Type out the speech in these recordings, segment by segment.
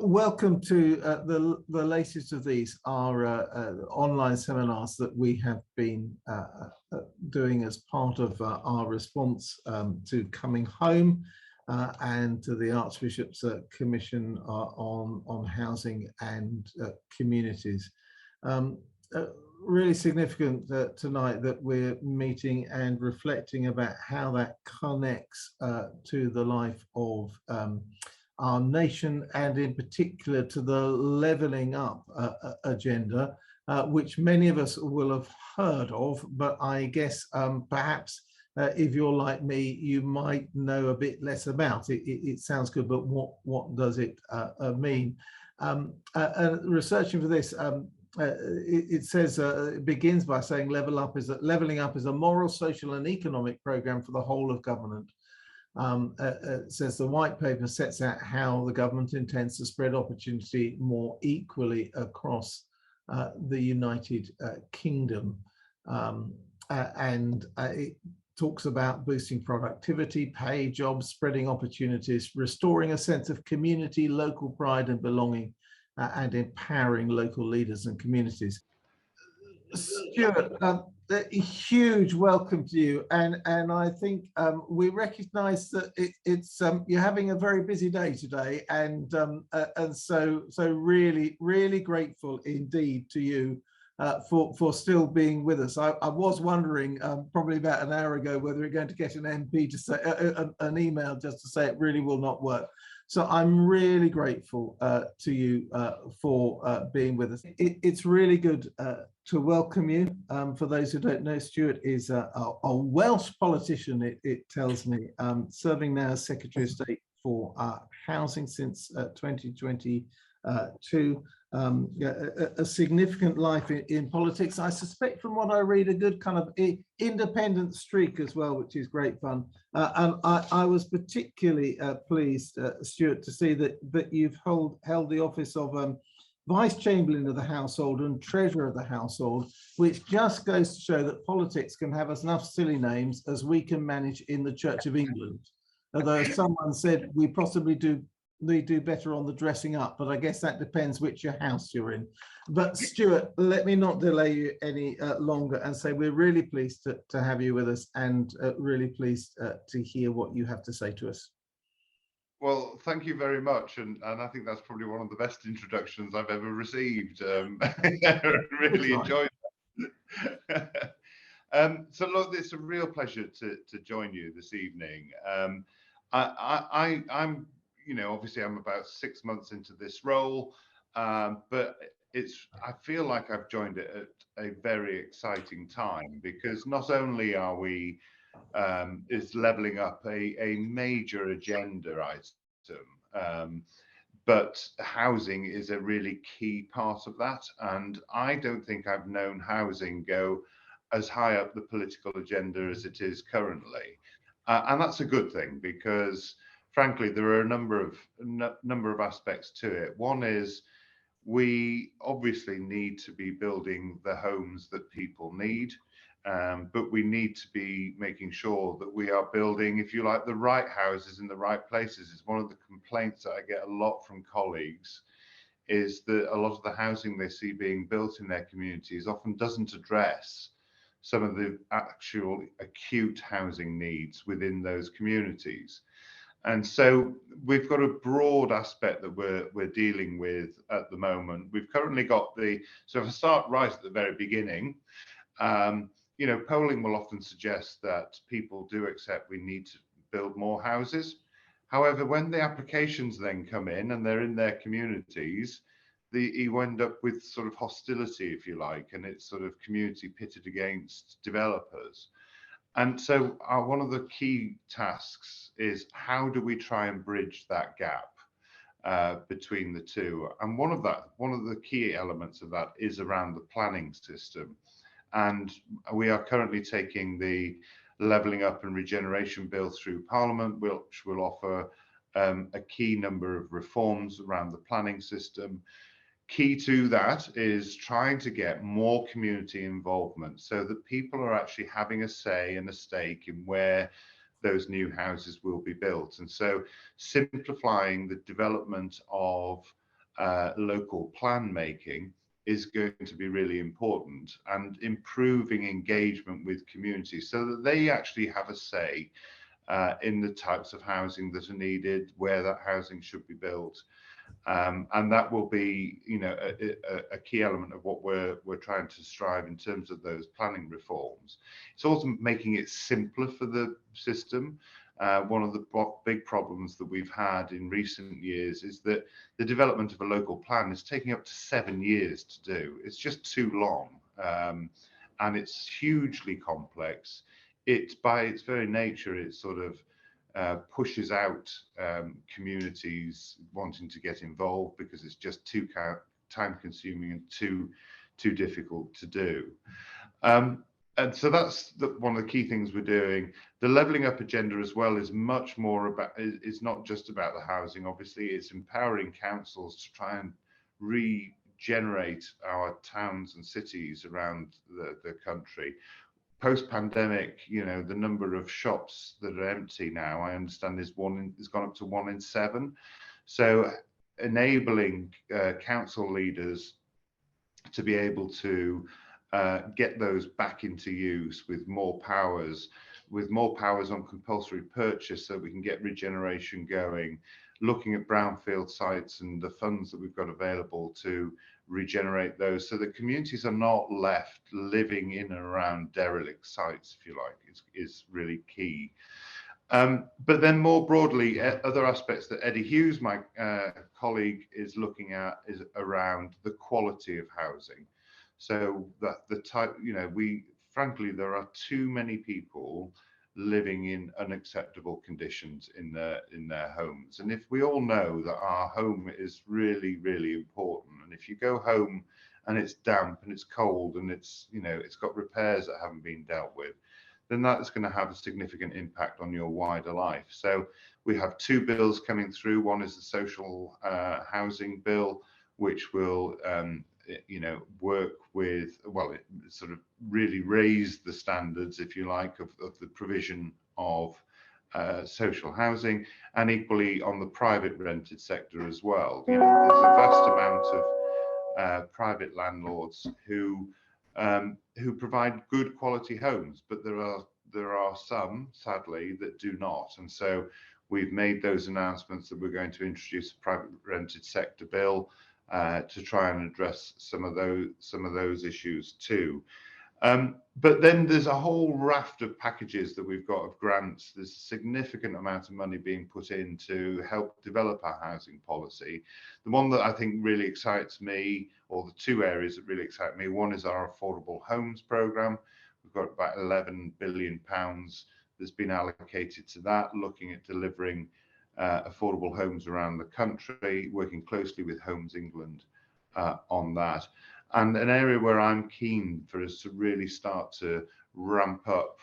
Welcome to the latest of these, our online seminars that we have been doing as part of our response to Coming Home and to the Archbishop's Commission on Housing and Communities. Really significant tonight that we're meeting and reflecting about how that connects to the life of our nation, and in particular to the levelling up agenda, which many of us will have heard of, but I guess perhaps if you're like me, you might know a bit less about it. It sounds good, but what does it mean? Researching for this, it says it begins by saying levelling up is a moral, social, and economic program for the whole of government. It says the white paper sets out how the government intends to spread opportunity more equally across the United Kingdom, and it talks about boosting productivity, pay, jobs, spreading opportunities, restoring a sense of community, local pride and belonging, and empowering local leaders and communities. Stuart, a huge welcome to you, and I think we recognise that it's you're having a very busy day today, and so really grateful indeed to you for still being with us. I was wondering probably about an hour ago whether you're going to get an MP to say an email just to say it really will not work. So I'm really grateful to you for being with us. It's really good to welcome you. For those who don't know, Stuart is a Welsh politician, it tells me, serving now as Secretary of State for Housing since 2022. A significant life in politics. I suspect from what I read, a good kind of independent streak as well, which is great fun. And I was particularly pleased, Stuart, to see that you've held the office of Vice Chamberlain of the Household and Treasurer of the Household, which just goes to show that politics can have enough silly names as we can manage in the Church of England. Although someone said we possibly do better on the dressing up, but I guess that depends which house you're in. But Stuart, let me not delay you any longer and say we're really pleased to have you with us, and really pleased to hear what you have to say to us. Well, thank you very much, and I think that's probably one of the best introductions I've ever received. Really enjoyed that. So look, it's a real pleasure to join you this evening. I'm, you know, obviously I'm about 6 months into this role, but I feel like I've joined it at a very exciting time, because not only are we is levelling up a major agenda item, but housing is a really key part of that. And I don't think I've known housing go as high up the political agenda as it is currently. And that's a good thing, because frankly, there are a number of aspects to it. One is we obviously need to be building the homes that people need. But we need to be making sure that we are building, if you like, the right houses in the right places. It's one of the complaints that I get a lot from colleagues, is that a lot of the housing they see being built in their communities often doesn't address some of the actual acute housing needs within those communities. And so we've got a broad aspect that we're dealing with at the moment. We've currently got so if I start right at the very beginning, you know, polling will often suggest that people do accept we need to build more houses. However, when the applications then come in and they're in their communities, you end up with sort of hostility, if you like, and it's sort of community pitted against developers. And so one of the key tasks is, how do we try and bridge that gap between the two? And one of the key elements of that is around the planning system. And we are currently taking the Levelling Up and Regeneration Bill through Parliament, which will offer a key number of reforms around the planning system. Key to that is trying to get more community involvement, so that people are actually having a say and a stake in where those new houses will be built. And so simplifying the development of local plan making is going to be really important, and improving engagement with communities so that they actually have a say in the types of housing that are needed, where that housing should be built. And that will be, you know, a key element of what we're trying to strive in terms of those planning reforms. It's also making it simpler for the system. One of the big problems that we've had in recent years is that the development of a local plan is taking up to 7 years to do. It's just too long, and it's hugely complex. It, by its very nature, it sort of pushes out communities wanting to get involved because it's just too time consuming and too difficult to do. And so that's one of the key things we're doing. The levelling up agenda as well is much more about, it's not just about the housing, obviously, it's empowering councils to try and regenerate our towns and cities around the country. Post-pandemic, you know, the number of shops that are empty now, I understand, has gone up to 1 in 7. So enabling council leaders to be able to get those back into use with more powers on compulsory purchase, so we can get regeneration going, looking at brownfield sites and the funds that we've got available to regenerate those, so that communities are not left living in and around derelict sites, if you like, is really key. But then more broadly, other aspects that Eddie Hughes, my colleague, is looking at is around the quality of housing. So that the type, you know, frankly, there are too many people living in unacceptable conditions in their homes. And if we all know that our home is really, really important, and if you go home and it's damp and it's cold and it's, you know, it's got repairs that haven't been dealt with, then that's going to have a significant impact on your wider life. So we have 2 bills coming through. One is the social housing bill, which will you know, work with, well, it sort of really raise the standards, if you like, of the provision of social housing, and equally on the private rented sector as well. You know, there's a vast amount of private landlords who provide good quality homes, but there are some, sadly, that do not. And so we've made those announcements that we're going to introduce a private rented sector bill to try and address some of those issues too. But then there's a whole raft of packages that we've got of grants. There's a significant amount of money being put in to help develop our housing policy. The one that I think really excites me, or the 2 areas that really excite me, one is our Affordable Homes Programme. We've got about £11 billion that's been allocated to that, looking at delivering affordable homes around the country, working closely with Homes England on that. And an area where I'm keen for us to really start to ramp up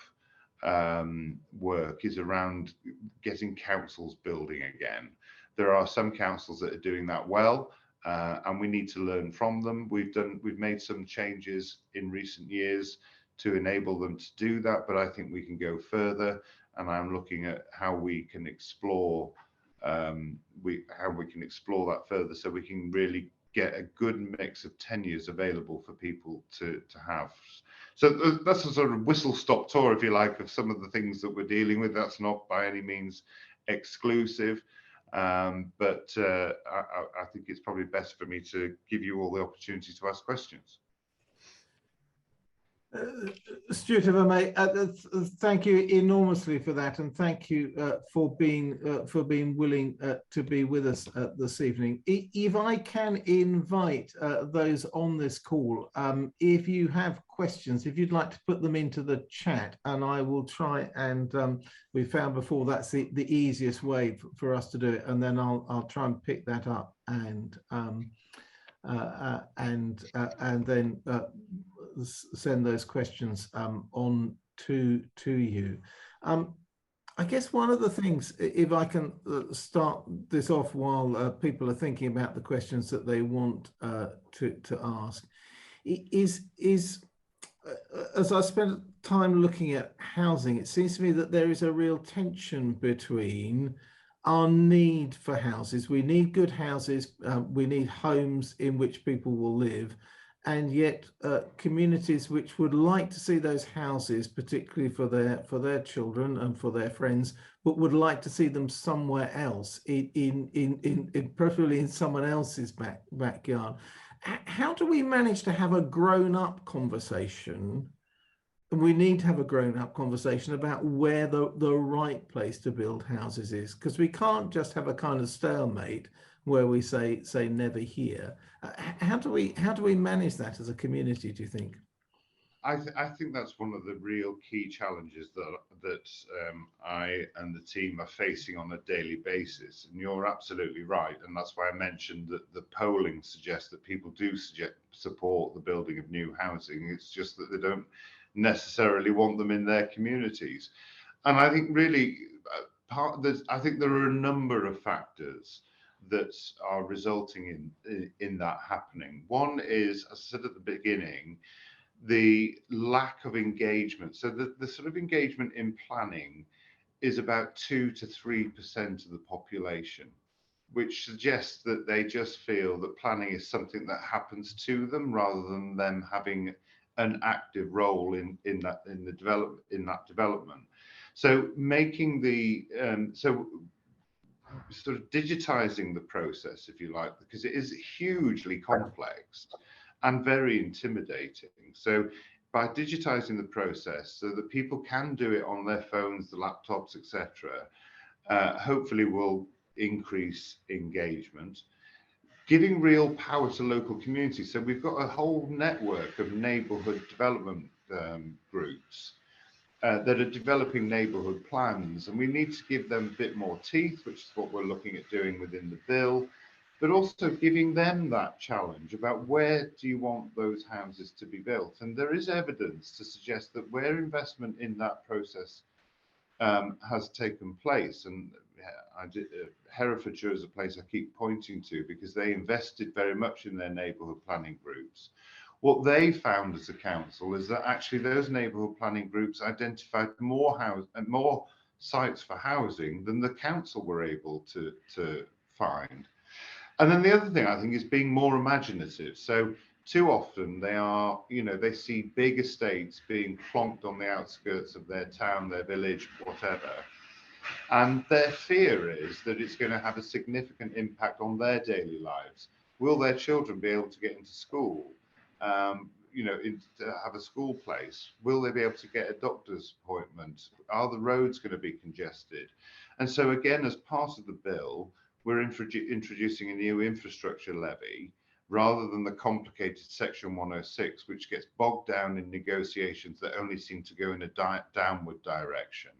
work is around getting councils building again. There are some councils that are doing that well, and we need to learn from them. We've made some changes in recent years to enable them to do that, but I think we can go further, and I'm looking at how we can explore that further, so we can really get a good mix of tenures available for people to have. So that's a sort of whistle-stop tour, if you like, of some of the things that we're dealing with. That's not by any means exclusive, but I think it's probably best for me to give you all the opportunity to ask questions. Stuart, if I may, thank you enormously for that, and thank you for being willing to be with us this evening. If I can invite those on this call, if you have questions, if you'd like to put them into the chat, and I will try and we found before that's the easiest way for us to do it, and then I'll try and pick that up and then send those questions on to you. I guess one of the things, if I can start this off while people are thinking about the questions that they want to ask, is as I spent time looking at housing, it seems to me that there is a real tension between our need for houses. We need good houses. We need homes in which people will live. And yet communities which would like to see those houses, particularly for their children and for their friends, but would like to see them somewhere else, preferably in someone else's backyard. How do we manage to have a grown-up conversation? And we need to have a grown-up conversation about where the right place to build houses is, because we can't just have a kind of stalemate where we say never here. How do we manage that as a community, do you think? I think that's one of the real key challenges that I and the team are facing on a daily basis. And you're absolutely right. And that's why I mentioned that the polling suggests that people do support the building of new housing. It's just that they don't necessarily want them in their communities. And I think really I think there are a number of factors that are resulting in that happening. One is, as I said at the beginning, the lack of engagement. So the sort of engagement in planning is about 2 to 3% of the population, which suggests that they just feel that planning is something that happens to them rather than them having an active role in that development. So making the sort of digitizing the process, if you like, because it is hugely complex and very intimidating. So by digitizing the process so that people can do it on their phones, the laptops, etc., hopefully will increase engagement. Giving real power to local communities. So we've got a whole network of neighbourhood development groups that are developing neighbourhood plans, and we need to give them a bit more teeth, which is what we're looking at doing within the bill, but also giving them that challenge about where do you want those houses to be built. And there is evidence to suggest that where investment in that process has taken place, and Herefordshire is a place I keep pointing to because they invested very much in their neighbourhood planning groups. What they found as a council is that actually those neighbourhood planning groups identified more sites for housing than the council were able to find. And then the other thing I think is being more imaginative. So too often they see big estates being plonked on the outskirts of their town, their village, whatever. And their fear is that it's going to have a significant impact on their daily lives. Will their children be able to get into school? To have a school place? Will they be able to get a doctor's appointment? Are the roads going to be congested? And so again, as part of the bill, we're introducing a new infrastructure levy rather than the complicated Section 106, which gets bogged down in negotiations that only seem to go in a downward direction,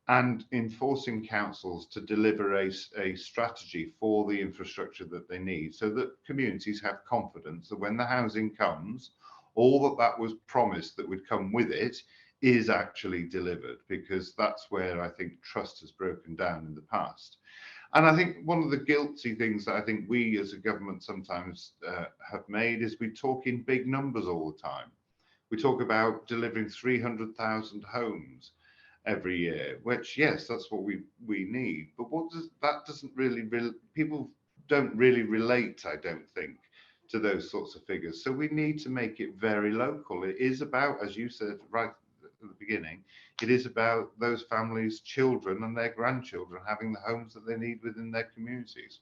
and enforcing councils to deliver a strategy for the infrastructure that they need so that communities have confidence that when the housing comes, all that was promised that would come with it is actually delivered, because that's where I think trust has broken down in the past. And I think one of the guilty things that I think we as a government sometimes have made is we talk in big numbers all the time. We talk about delivering 300,000 homes every year, which, yes, that's what we need. But people don't really relate, I don't think, to those sorts of figures. So we need to make it very local. It is about, as you said right at the beginning, it is about those families, children and their grandchildren having the homes that they need within their communities.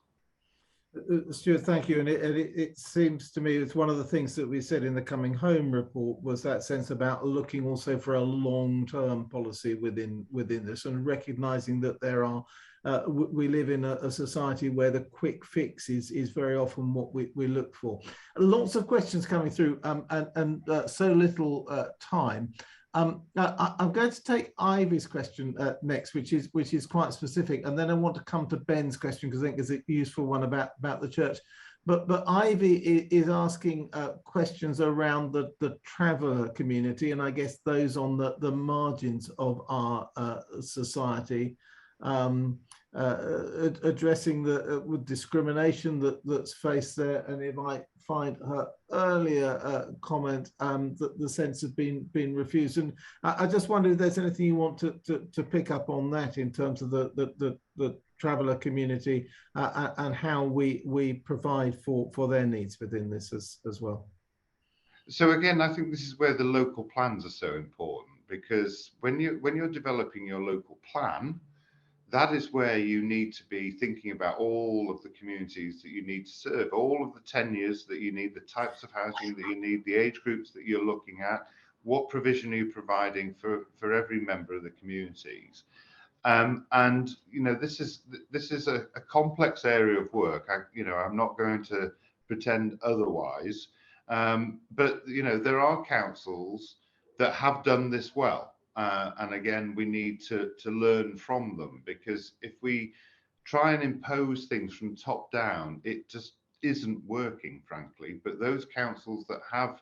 Stuart, thank you. And it seems to me it's one of the things that we said in the Coming Home report was that sense about looking also for a long-term policy within this, and recognizing that there are we live in a society where the quick fix is very often what we look for. Lots of questions coming through and so little time. I'm going to take Ivy's question next, which is quite specific, and then I want to come to Ben's question because I think it's a useful one about the church. But Ivy is asking questions around the traveller community, and I guess those on the margins of our society. addressing the with discrimination that's faced there. And if I find her earlier comment, that the sense of being refused. And I just wonder if there's anything you want to pick up on that in terms of the traveller community and how we provide for their needs within this as well. So again, I think this is where the local plans are so important, because when you're developing your local plan, that is where you need to be thinking about all of the communities that you need to serve, all of the tenures that you need, the types of housing that you need, the age groups that you're looking at, what provision are you providing for every member of the communities. And this is a complex area of work. I'm not going to pretend otherwise, but there are councils that have done this well. And again, we need to learn from them, because if we try and impose things from top down, it just isn't working, frankly. But those councils that have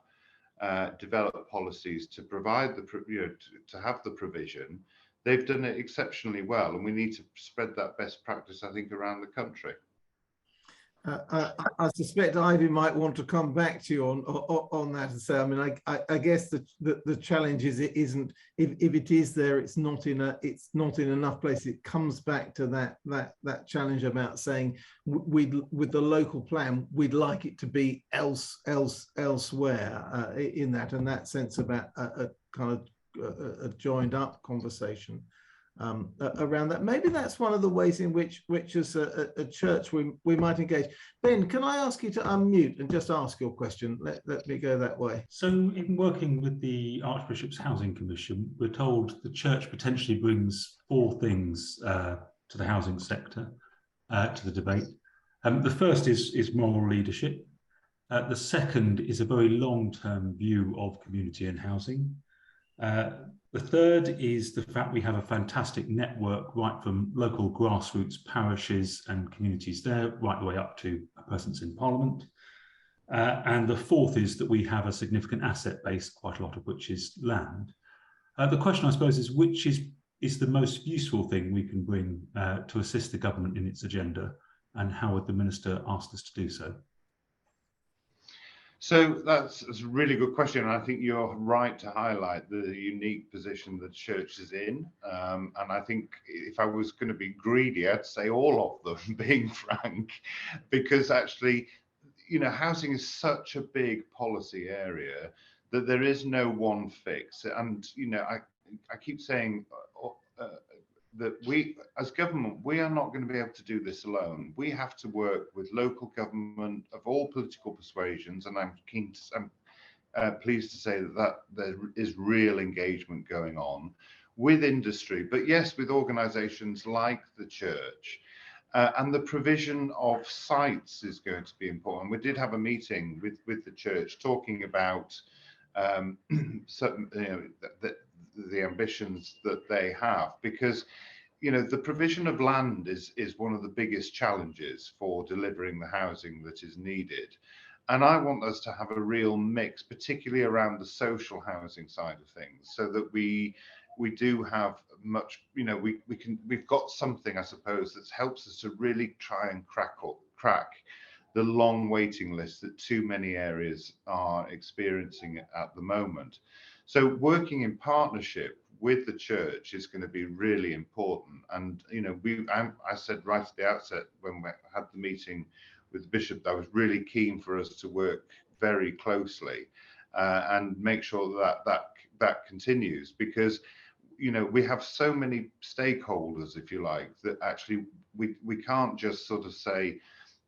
developed policies to provide to have the provision, they've done it exceptionally well, and we need to spread that best practice, I think, around the country. I suspect Ivy might want to come back to you on that and say, I mean, I guess the challenge is it isn't, if it is there, it's not in enough places. It comes back to that challenge about saying with the local plan, we'd like it to be elsewhere in that, and that sense about a kind of a joined up conversation around that. Maybe that's one of the ways in which as a church we might engage. Ben, can I ask you to unmute and just ask your question? Let me go that way. So in working with the Archbishop's Housing Commission, we're told the church potentially brings 4 things to the housing sector, to the debate. The first is moral leadership. The second is a very long-term view of community and housing. The third is the fact we have a fantastic network right from local grassroots parishes and communities there, right the way up to a presence in Parliament. And the fourth is that we have a significant asset base, quite a lot of which is land. The question, I suppose, is which is the most useful thing we can bring to assist the government in its agenda, and how would the Minister ask us to do so? So that's a really good question, and I think you're right to highlight the unique position the church is in. And I think if I was going to be greedy, I'd say all of them, being frank, because actually, housing is such a big policy area that there is no one fix. And I keep saying that we, as government, we are not going to be able to do this alone. We have to work with local government of all political persuasions, and I'm pleased to say that there is real engagement going on with industry, but yes, with organisations like the church. And the provision of sites is going to be important. We did have a meeting with the church talking about certain, the ambitions that they have, because the provision of land is one of the biggest challenges for delivering the housing that is needed. And I want us to have a real mix, particularly around the social housing side of things, so that we do have much, we've got something, I suppose, that helps us to really try and crack the long waiting list that too many areas are experiencing at the moment. So working in partnership with the church is going to be really important. And I said right at the outset when we had the meeting with the bishop, I was really keen for us to work very closely and make sure that continues, because we have so many stakeholders, if you like, that actually we can't just sort of say,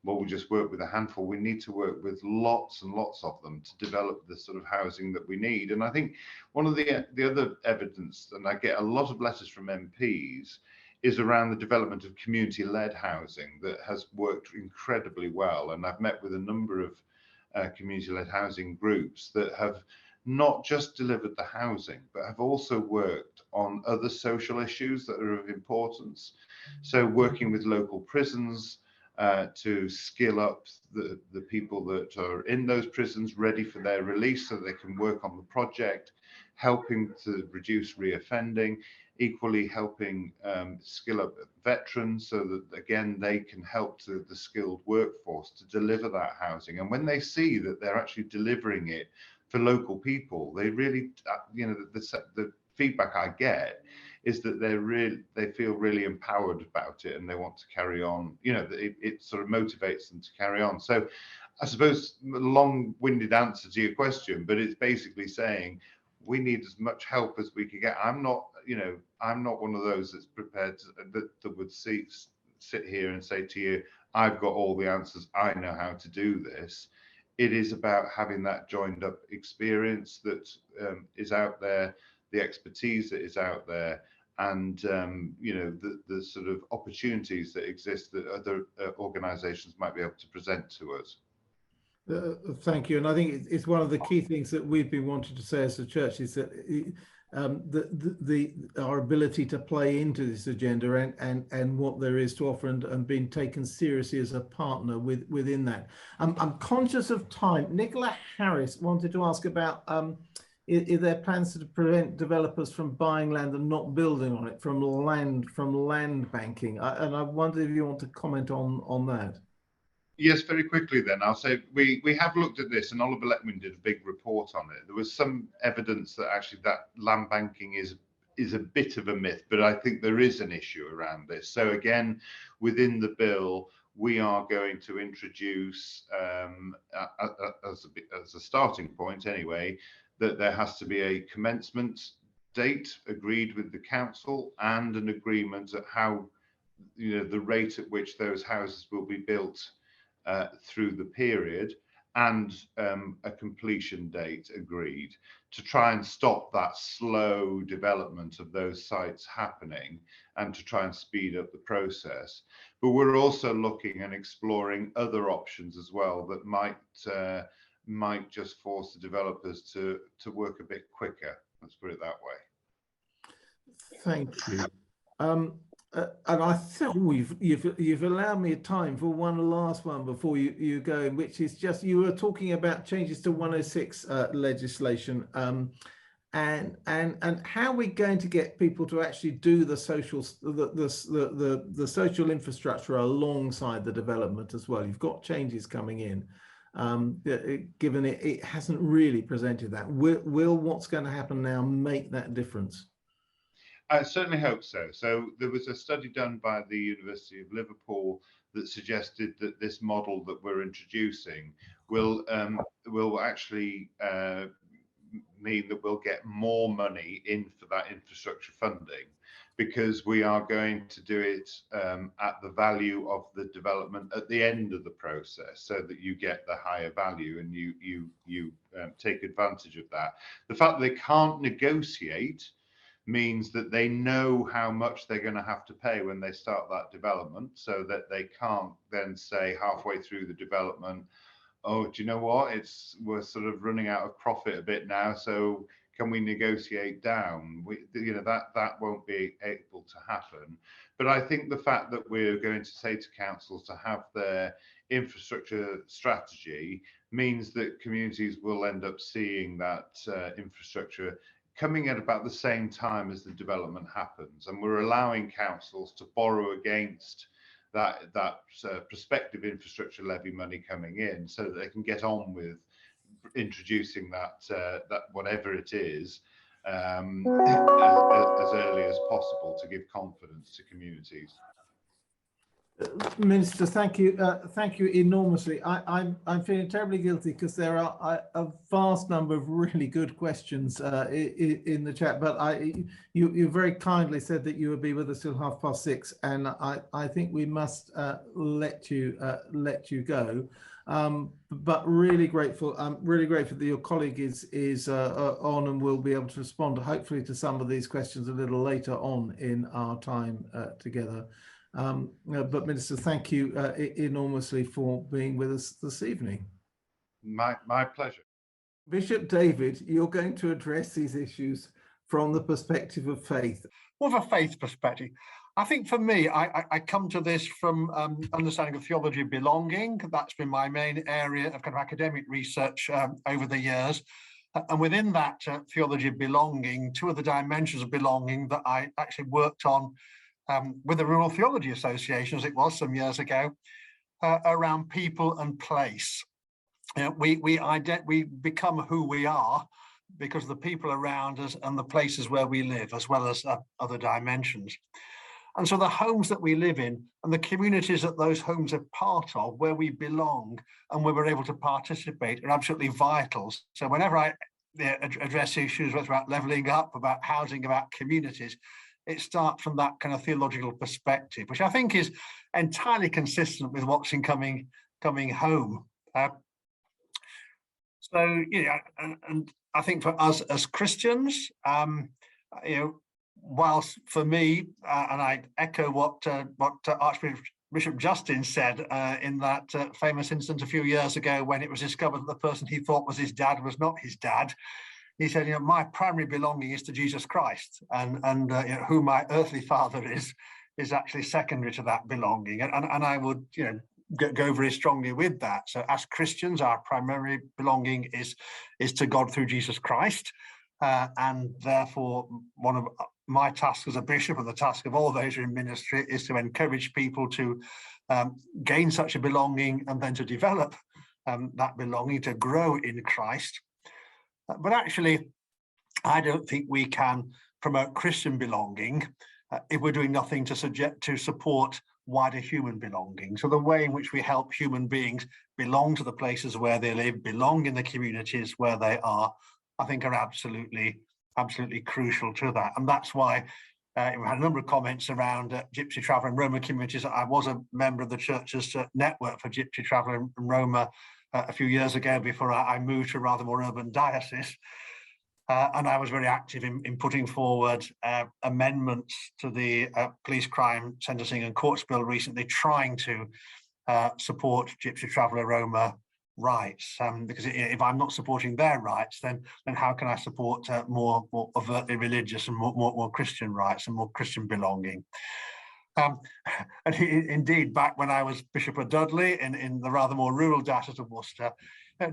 well, we'll just work with a handful. We need to work with lots and lots of them to develop the sort of housing that we need. And I think one of the other evidence, and I get a lot of letters from MPs, is around the development of community-led housing that has worked incredibly well. And I've met with a number of community-led housing groups that have not just delivered the housing, but have also worked on other social issues that are of importance. So working with local prisons, to skill up the people that are in those prisons ready for their release so they can work on the project, helping to reduce reoffending, equally helping skill up veterans so that, again, they can help to the skilled workforce to deliver that housing. And when they see that they're actually delivering it for local people, they really, the feedback I get is that they feel really empowered about it and they want to carry on. It sort of motivates them to carry on. So I suppose long-winded answer to your question, but it's basically saying we need as much help as we can get. I'm not one of those that's prepared that would sit here and say to you, I've got all the answers, I know how to do this. It is about having that joined up experience that is out there, the expertise that is out there, and the sort of opportunities that exist that other organisations might be able to present to us. Thank you. And I think it's one of the key things that we've been wanting to say as a church is that our ability to play into this agenda and what there is to offer and being taken seriously as a partner within that. I'm conscious of time. Nicola Harris wanted to ask about is there plans to prevent developers from buying land and not building on it from land banking? And I wonder if you want to comment on that. Yes, very quickly then. I'll say we have looked at this, and Oliver Letwin did a big report on it. There was some evidence that actually that land banking is a bit of a myth, but I think there is an issue around this. So again, within the bill, we are going to introduce, as a starting point anyway, that there has to be a commencement date agreed with the council and an agreement at how, the rate at which those houses will be built through the period, and a completion date agreed to try and stop that slow development of those sites happening and to try and speed up the process. But we're also looking and exploring other options as well that might just force the developers to work a bit quicker. Let's put it that way. Thank you. And I thought you've allowed me time for one last one before you go, which is just, you were talking about changes to 106 legislation, and how we're going to get people to actually do the social infrastructure alongside the development as well. You've got changes coming in. Given it hasn't really presented that, will what's going to happen now make that difference? I certainly hope so. So there was a study done by the University of Liverpool that suggested that this model that we're introducing will actually mean that we'll get more money in for that infrastructure funding, because we are going to do it at the value of the development at the end of the process, so that you get the higher value and you take advantage of that. The fact that they can't negotiate means that they know how much they're going to have to pay when they start that development, so that they can't then say halfway through the development, oh, do you know what, we're sort of running out of profit a bit now, so can we negotiate down? That won't be able to happen. But I think the fact that we're going to say to councils to have their infrastructure strategy means that communities will end up seeing that infrastructure coming at about the same time as the development happens, and we're allowing councils to borrow against that prospective infrastructure levy money coming in, so that they can get on with introducing that whatever it is as early as possible to give confidence to communities. Minister, thank you enormously. I'm feeling terribly guilty because there are a vast number of really good questions in the chat, but you very kindly said that you would be with us till 6:30, and I think we must let you go. But really grateful. I'm really grateful that your colleague is on and will be able to respond hopefully to some of these questions a little later on in our time together. But Minister, thank you enormously for being with us this evening. My pleasure. Bishop David, you're going to address these issues from the perspective of faith. From a faith perspective, I think for me, I come to this from understanding of theology of belonging. That's been my main area of kind of academic research over the years. And within that theology of belonging, two of the dimensions of belonging that I actually worked on with the Rural Theology Association, as it was some years ago, around people and place. We become who we are because of the people around us and the places where we live, as well as other dimensions. And so the homes that we live in and the communities that those homes are part of, where we belong and where we're able to participate, are absolutely vital. So whenever I address issues, whether about levelling up, about housing, about communities, it starts from that kind of theological perspective, which I think is entirely consistent with what's in Coming Home. So, and I think for us as Christians, whilst for me, and I echo what Archbishop Justin said in that famous incident a few years ago when it was discovered that the person he thought was his dad was not his dad. He said, my primary belonging is to Jesus Christ, and who my earthly father is actually secondary to that belonging. And I would, go very strongly with that. So as Christians, our primary belonging is to God through Jesus Christ. And therefore, one of my tasks as a bishop, and the task of all those who are in ministry, is to encourage people to gain such a belonging and then to develop that belonging, to grow in Christ. But actually, I don't think we can promote Christian belonging if we're doing nothing to support wider human belonging. So the way in which we help human beings belong to the places where they live, belong in the communities where they are, I think are absolutely crucial to that. And that's why we had a number of comments around Gypsy Traveller and Roma communities. I was a member of the church's network for Gypsy Traveller and Roma a few years ago before I moved to a rather more urban diocese. And I was very active in putting forward amendments to the Police Crime Sentencing and Courts Bill recently, trying to support Gypsy Traveller Roma rights. Because if I'm not supporting their rights, then how can I support more overtly religious and more Christian rights and more Christian belonging? And indeed, back when I was Bishop of Dudley in the rather more rural diocese of Worcester,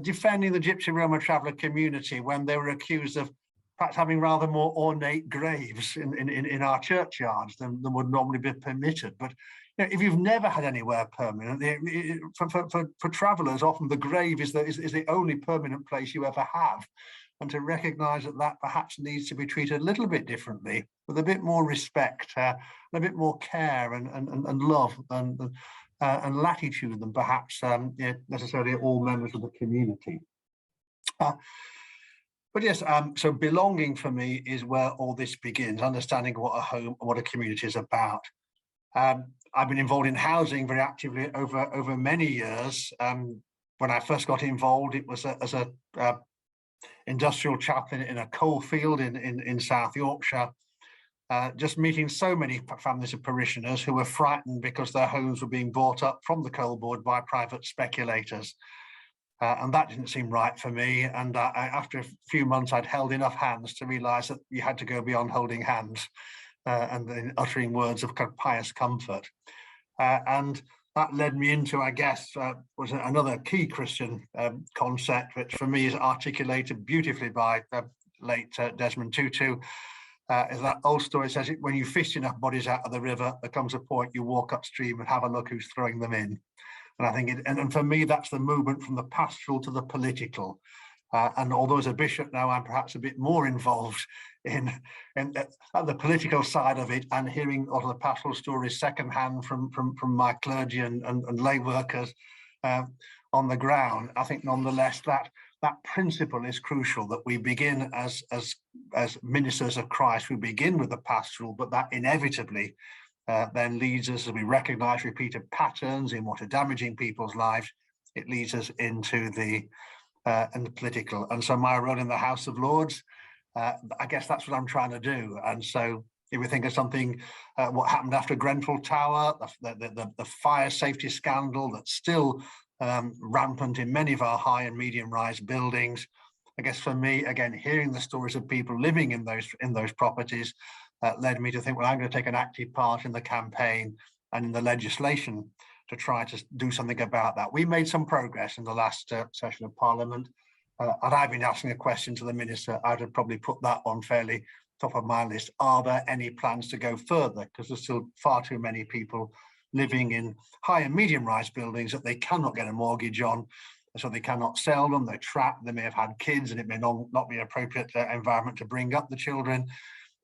defending the Gypsy Roma traveller community when they were accused of perhaps having rather more ornate graves in our churchyards than would normally be permitted. But if you've never had anywhere permanent, for travellers, often the grave is the only permanent place you ever have. And to recognise that perhaps needs to be treated a little bit differently, with a bit more respect, and a bit more care and love and latitude than perhaps necessarily all members of the community. But yes, so belonging for me is where all this begins, understanding what a home and what a community is about. I've been involved in housing very actively over many years. When I first got involved, it was as a industrial chaplain in a coal field in South Yorkshire, just meeting so many families of parishioners who were frightened because their homes were being bought up from the coal board by private speculators. And that didn't seem right for me. And after a few months, I'd held enough hands to realise that you had to go beyond holding hands and then uttering words of kind of pious comfort. And that led me into, I guess, was another key Christian concept, which for me is articulated beautifully by late Desmond Tutu. Is that old story says, when you fish enough bodies out of the river, there comes a point you walk upstream and have a look who's throwing them in. And I think, and for me, that's the movement from the pastoral to the political. And although as a bishop now, I'm perhaps a bit more involved in the political side of it, and hearing a lot of the pastoral stories secondhand from my clergy and lay workers on the ground. I think nonetheless that principle is crucial, that we begin as ministers of Christ, we begin with the pastoral, but that inevitably then leads us, as we recognise repeated patterns in what are damaging people's lives, it leads us into the political. And so my role in the House of Lords, I guess that's what I'm trying to do. And so if we think of something, what happened after Grenfell Tower, the fire safety scandal that's still rampant in many of our high and medium rise buildings, I guess for me, again, hearing the stories of people living in those properties, led me to think, well, I'm going to take an active part in the campaign and in the legislation to try to do something about that. We made some progress in the last session of Parliament, and I've been asking a question to the Minister. I'd have probably put that on fairly top of my list. Are there any plans to go further? Because there's still far too many people living in high and medium rise buildings that they cannot get a mortgage on, so they cannot sell them. They're trapped. They may have had kids and it may not be an appropriate environment to bring up the children,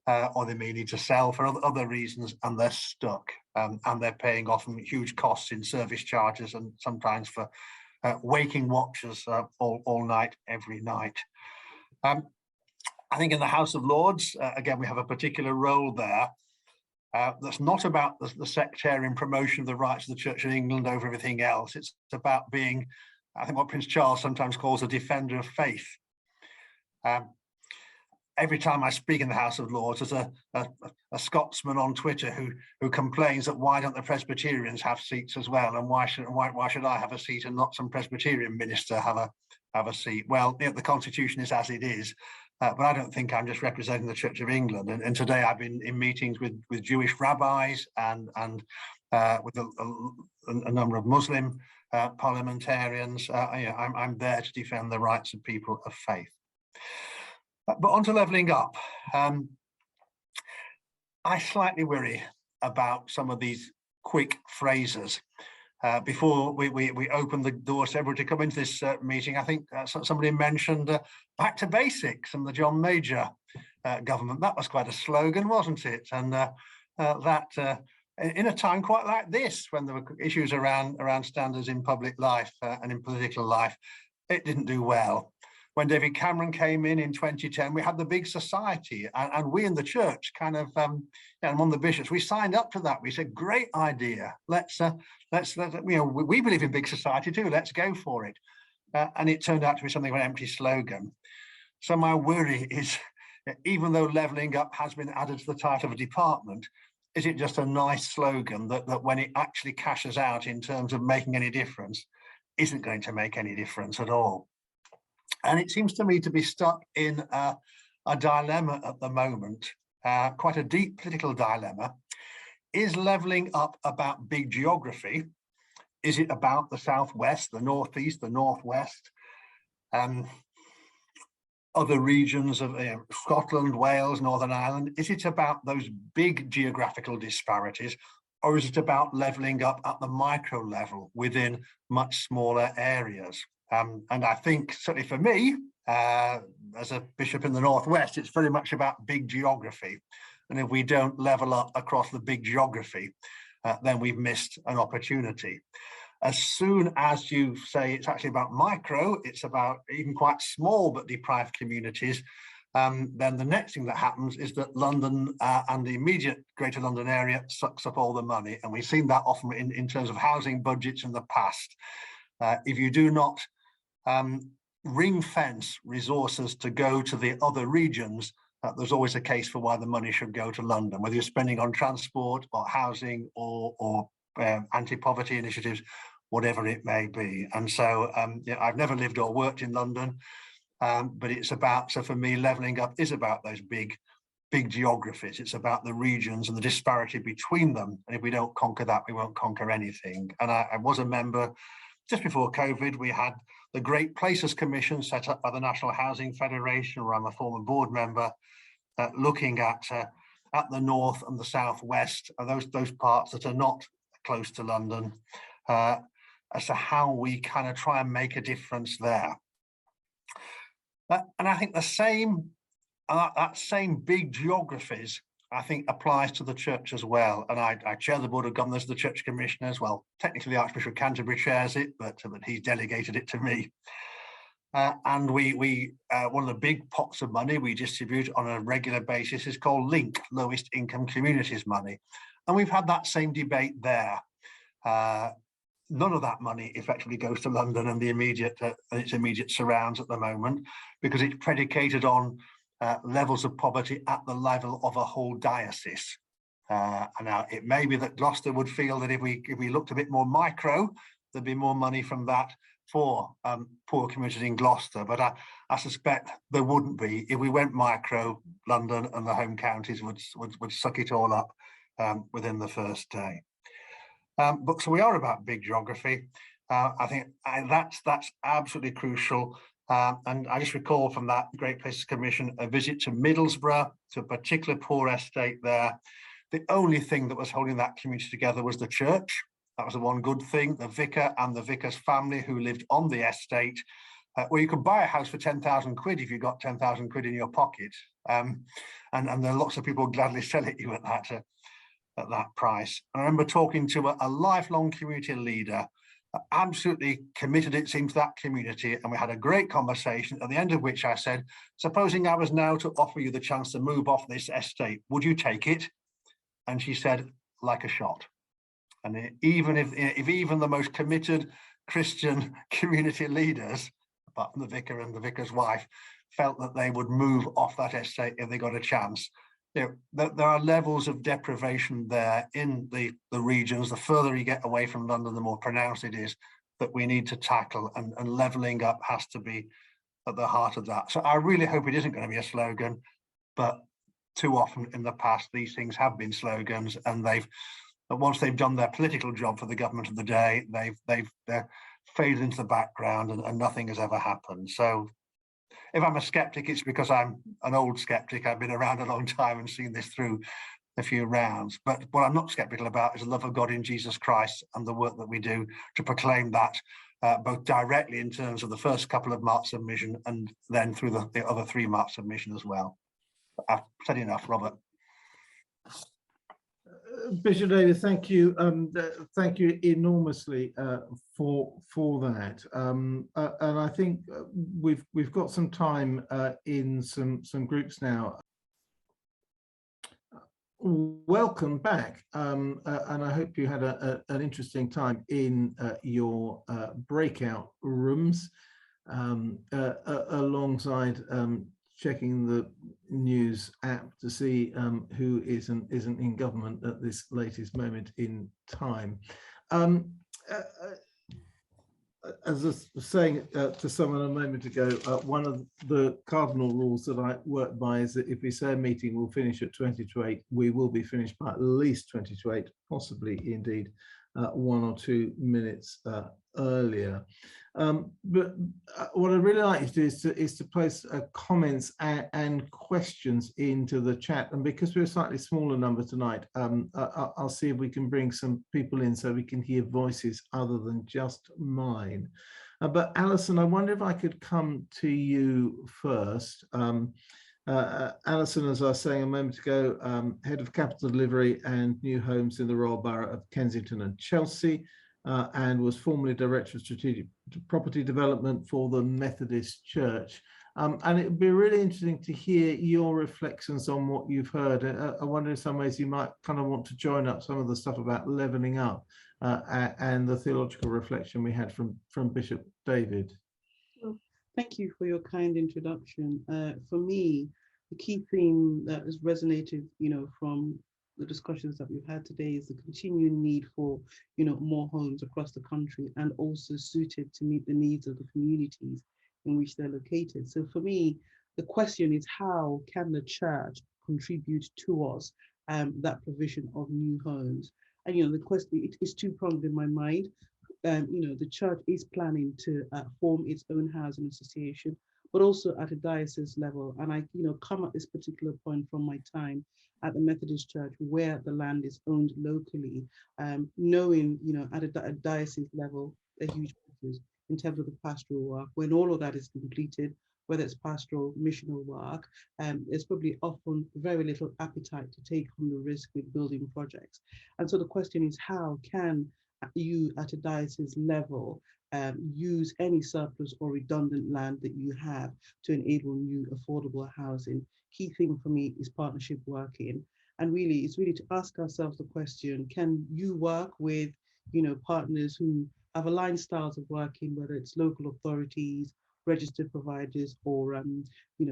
or they may need to sell for other reasons, and they're stuck, and they're paying often huge costs in service charges and sometimes for waking watchers all night, every night. I think in the House of Lords, again, we have a particular role there. That's not about the sectarian promotion of the rights of the Church of England over everything else. It's about being, I think, what Prince Charles sometimes calls a defender of faith. Every time I speak in the House of Lords, there's a Scotsman on Twitter who complains that why don't the Presbyterians have seats as well, and why should I have a seat and not some Presbyterian minister have a seat? Well, you know, the Constitution is as it is. But I don't think I'm just representing the Church of England. And today I've been in meetings with Jewish rabbis and with a number of Muslim parliamentarians. I'm there to defend the rights of people of faith. But on to levelling up. I slightly worry about some of these quick phrases. Before we open the doors to everybody to come into this meeting, I think somebody mentioned back to basics and the John Major government. That was quite a slogan, wasn't it? And that in a time quite like this, when there were issues around standards in public life and in political life, it didn't do well. When David Cameron came in 2010, we had the big society, and we in the church kind of, and one of the bishops, we signed up to that. We said, great idea. Let's we believe in big society too. Let's go for it. And it turned out to be something of an empty slogan. So my worry is, even though levelling up has been added to the title of a department, is it just a nice slogan that when it actually cashes out in terms of making any difference, isn't going to make any difference at all? And it seems to me to be stuck in a dilemma at the moment, quite a deep political dilemma. Is levelling up about big geography? Is it about the southwest, the northeast, the northwest, other regions of Scotland, Wales, Northern Ireland? Is it about those big geographical disparities, or is it about levelling up at the micro level within much smaller areas? And I think, certainly for me, as a bishop in the Northwest, it's very much about big geography. And if we don't level up across the big geography, then we've missed an opportunity. As soon as you say it's actually about micro, it's about even quite small but deprived communities, then the next thing that happens is that London and the immediate Greater London area sucks up all the money. And we've seen that often in terms of housing budgets in the past. If you do not ring fence resources to go to the other regions, there's always a case for why the money should go to London, whether you're spending on transport or housing or anti-poverty initiatives, whatever it may be. And so I've never lived or worked in London, but it's about, so for me, levelling up is about those big geographies. It's about the regions and the disparity between them. And if we don't conquer that, we won't conquer anything. And I was a member, just before COVID, we had the Great Places Commission set up by the National Housing Federation, where I'm a former board member, looking at the north and the southwest, those parts that are not close to London, as to how we kind of try and make a difference there. And I think the same, that same big geographies, I think, applies to the church as well. And I chair the Board of Governors of the Church Commissioners. Well, technically the Archbishop of Canterbury chairs it, but he's delegated it to me. And we one of the big pots of money we distribute on a regular basis is called LINC, Lowest Income Communities money. And we've had that same debate there. None of that money effectively goes to London and its immediate surrounds at the moment, because it's predicated on levels of poverty at the level of a whole diocese. And now it may be that Gloucester would feel that if we looked a bit more micro, there'd be more money from that. for poor communities in Gloucester, but I suspect there wouldn't be if we went micro. London and the home counties would suck it all up within the first day. But so we are about big geography. I think that's absolutely crucial. And I just recall from that Great Places Commission a visit to Middlesbrough, to a particular poor estate there. The only thing that was holding that community together was the church. That was the one good thing. The vicar and the vicar's family who lived on the estate, where you could buy a house for 10,000 quid if you got 10,000 quid in your pocket. And there are lots of people who gladly sell it you at that price. And I remember talking to a lifelong community leader, absolutely committed, it seemed, to that community. And we had a great conversation, at the end of which I said, supposing I was now to offer you the chance to move off this estate, would you take it? And she said, like a shot. And even if even the most committed Christian community leaders, apart from the vicar and the vicar's wife, felt that they would move off that estate if they got a chance. There are levels of deprivation there in the regions. The further you get away from London, the more pronounced it is, that we need to tackle, and levelling up has to be at the heart of that. So I really hope it isn't going to be a slogan, but too often in the past, these things have been slogans, and once they've done their political job for the government of the day, they're faded into the background, and nothing has ever happened. So if I'm a skeptic, it's because I'm an old skeptic. I've been around a long time and seen this through a few rounds. But what I'm not skeptical about is the love of God in Jesus Christ and the work that we do to proclaim that, both directly in terms of the first couple of marks of mission, and then through the other 3 marks of mission as well. I've said enough, Robert. Bishop David, thank you. Thank you enormously for that. And I think we've got some time in some groups now. Welcome back, and I hope you had an interesting time in your breakout rooms, alongside checking the news app to see who isn't in government at this latest moment in time. As I was saying to someone a moment ago, one of the cardinal rules that I work by is that if we say a meeting will finish at 20 to 8, we will be finished by at least 20 to 8, possibly indeed 1 or 2 minutes earlier. But what I'd really like you to do is to place comments and questions into the chat. And because we're a slightly smaller number tonight, I'll see if we can bring some people in so we can hear voices other than just mine. But Alison, I wonder if I could come to you first. Alison, as I was saying a moment ago, Head of Capital Delivery and New Homes in the Royal Borough of Kensington and Chelsea, and was formerly Director of Strategic Property Development for the Methodist Church. And it would be really interesting to hear your reflections on what you've heard. I wonder in some ways you might kind of want to join up some of the stuff about levelling up and the theological reflection we had from Bishop David. Well, thank you for your kind introduction. For me, the key theme that has resonated, from the discussions that we've had today is the continuing need for, more homes across the country, and also suited to meet the needs of the communities in which they're located. So for me, the question is, how can the church contribute towards that provision of new homes? And the question, it is two-pronged in my mind. The church is planning to form its own housing association, but also at a diocese level. And I, come at this particular point from my time at the Methodist Church, where the land is owned locally, knowing, at a diocese level, a huge difference in terms of the pastoral work. When all of that is completed, whether it's pastoral, missional work, there's probably often very little appetite to take on the risk with building projects. And so the question is, how can you at a diocese level use any surplus or redundant land that you have to enable new affordable housing? Key thing for me is partnership working. And really, it's really to ask ourselves the question, can you work with, partners who have aligned styles of working, whether it's local authorities, registered providers, or,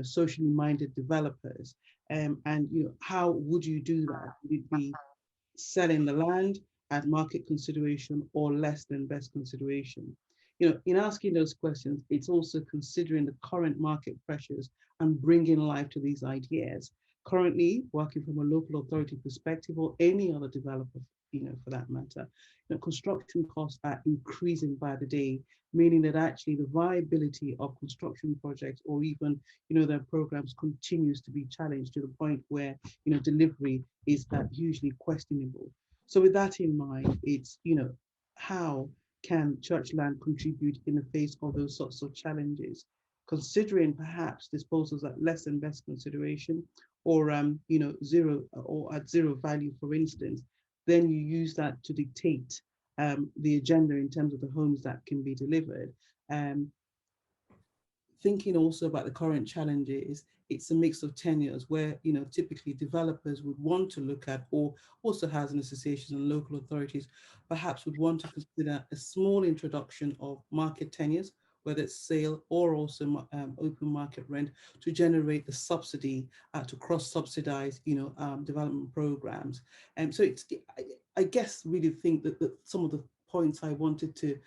socially minded developers? And, how would you do that? Would it be selling the land at market consideration or less than best consideration? in asking those questions, it's also considering the current market pressures and bringing life to these ideas. Currently, working from a local authority perspective or any other developer, for that matter, construction costs are increasing by the day, meaning that actually the viability of construction projects or even, their programs continues to be challenged to the point where, delivery is hugely questionable. So with that in mind, it's, how can Churchland contribute in the face of those sorts of challenges, considering perhaps disposals at less than best consideration or, zero or at zero value, for instance, then you use that to dictate the agenda in terms of the homes that can be delivered. Thinking also about the current challenges, it's a mix of tenures where, typically developers would want to look at, or also housing associations and local authorities perhaps would want to consider a small introduction of market tenures, whether it's sale or also open market rent, to generate the subsidy to cross-subsidize, development programs. And so it's, I guess, really think that some of the points I wanted to,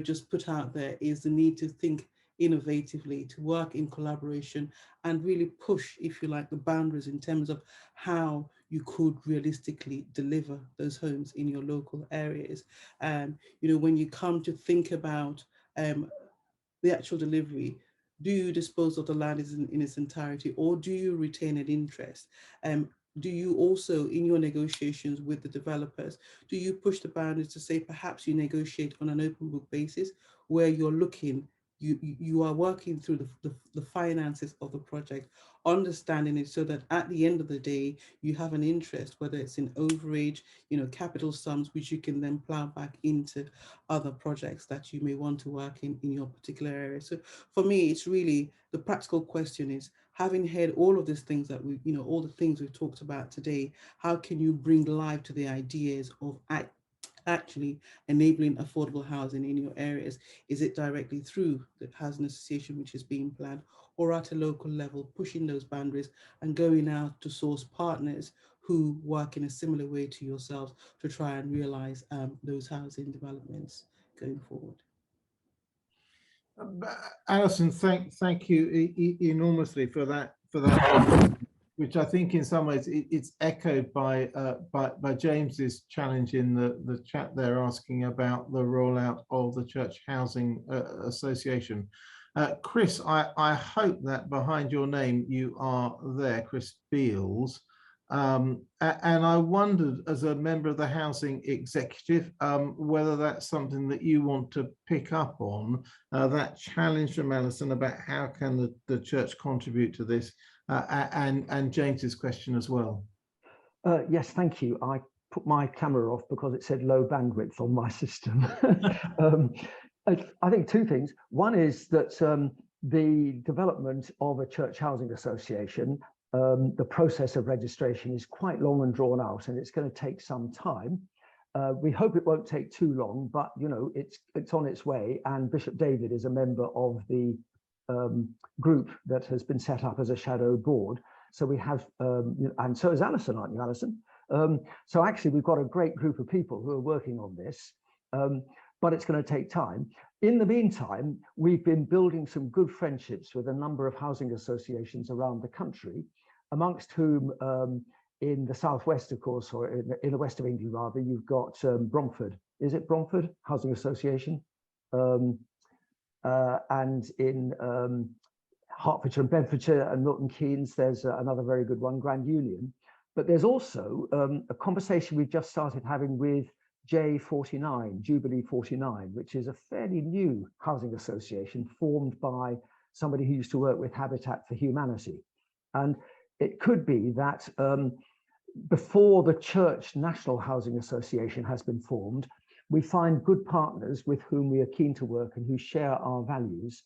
just put out there is the need to think innovatively, to work in collaboration and really push, if you like, the boundaries in terms of how you could realistically deliver those homes in your local areas. When you come to think about the actual delivery, do you dispose of the land in its entirety, or do you retain an interest? Do you also, in your negotiations with the developers, do you push the boundaries to say perhaps you negotiate on an open book basis where you're looking, you are working through the finances of the project, understanding it so that at the end of the day, you have an interest, whether it's in overage, capital sums, which you can then plow back into other projects that you may want to work in your particular area. So for me, it's really, the practical question is, having heard all of these things that we, all the things we've talked about today, how can you bring life to the ideas of actually enabling affordable housing in your areas? Is it directly through the housing association which is being planned, or at a local level, pushing those boundaries and going out to source partners who work in a similar way to yourselves to try and realize those housing developments going forward? Alison, thank you enormously for that, which I think in some ways it's echoed by James's challenge in the chat there, asking about the rollout of the Church Housing Association. Chris, I hope that behind your name you are there, Chris Beals. And I wondered, as a member of the Housing Executive, whether that's something that you want to pick up on, that challenge from Alison about how can the church contribute to this, and James's question as well. Yes, thank you. I put my camera off because it said low bandwidth on my system. I think two things. One is that the development of a church housing association, the process of registration is quite long and drawn out, and it's going to take some time. We hope it won't take too long, but it's on its way. And Bishop David is a member of the group that has been set up as a shadow board. So we have, and so is Alison, aren't you, Alison? So actually, we've got a great group of people who are working on this, but it's going to take time. In the meantime, we've been building some good friendships with a number of housing associations around the country, amongst whom in the southwest, of course, or in the west of England, rather, you've got Bromford. Is it Bromford Housing Association? And in Hertfordshire and Bedfordshire and Milton Keynes, there's another very good one, Grand Union. But there's also a conversation we've just started having with J49, Jubilee 49, which is a fairly new housing association formed by somebody who used to work with Habitat for Humanity. And it could be that before the Church National Housing Association has been formed, we find good partners with whom we are keen to work and who share our values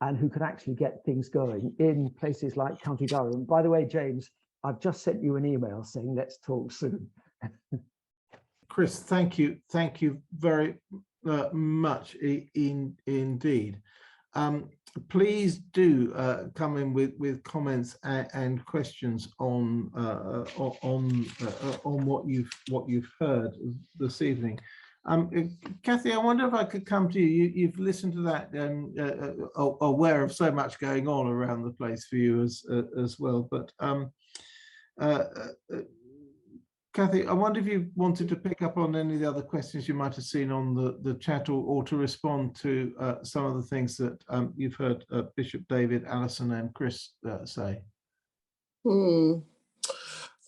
and who can actually get things going in places like County Durham. By the way, James, I've just sent you an email saying let's talk soon. Chris, thank you very much indeed. Please do come in with comments and questions on what you've heard this evening. Kathy, I wonder if I could come to you. You've listened to that and aware of so much going on around the place for you as well. But Kathy, I wonder if you wanted to pick up on any of the other questions you might have seen on the chat, or to respond to some of the things that you've heard Bishop David, Alison and Chris say. So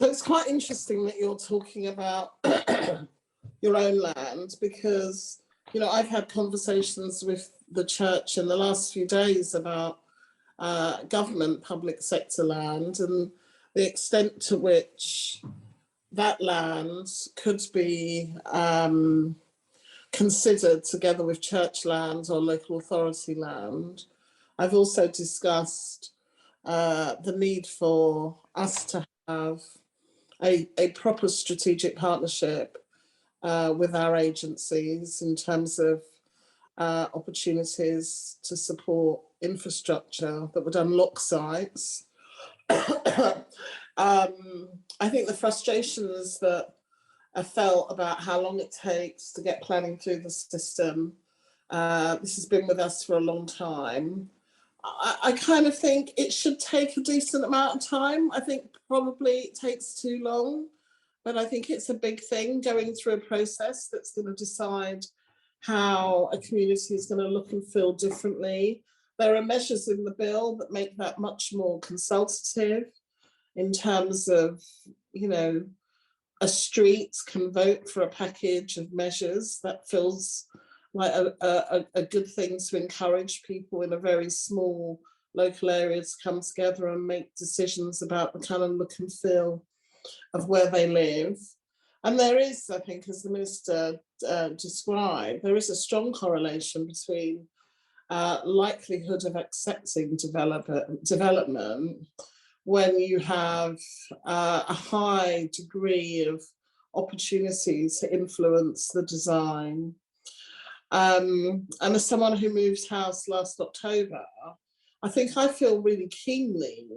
it's quite interesting that you're talking about your own land, because, you know, I've had conversations with the church in the last few days about government public sector land and the extent to which that land could be considered together with church land or local authority land. I've also discussed the need for us to have a proper strategic partnership with our agencies in terms of opportunities to support infrastructure that would unlock sites. I think the frustrations that are felt about how long it takes to get planning through the system, this has been with us for a long time. I kind of think it should take a decent amount of time. I think probably it takes too long, but I think it's a big thing going through a process that's going to decide how a community is going to look and feel differently. There are measures in the bill that make that much more consultative in terms of, you know, a street can vote for a package of measures. That feels like a good thing to encourage people in a very small local area to come together and make decisions about the kind of look and feel of where they live. And there is, I think, as the Minister described, there is a strong correlation between likelihood of accepting development when you have a high degree of opportunity to influence the design. And as someone who moved house last October, I think I feel really keenly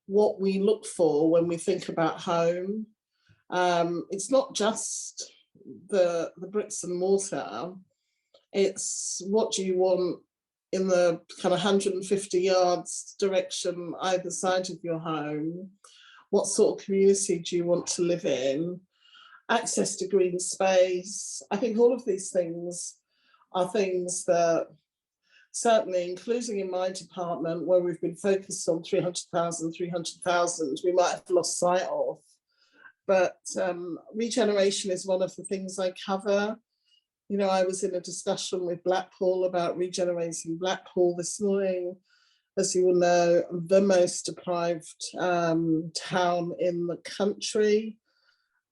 what we look for when we think about home. It's not just the bricks and mortar, it's what do you want in the kind of 150 yards direction either side of your home? What sort of community do you want to live in? Access to green space. I think all of these things are things that, certainly including in my department where we've been focused on 300,000, we might have lost sight of. But regeneration is one of the things I cover. You know, I was in a discussion with Blackpool about regenerating Blackpool this morning. As you will know, the most deprived town in the country.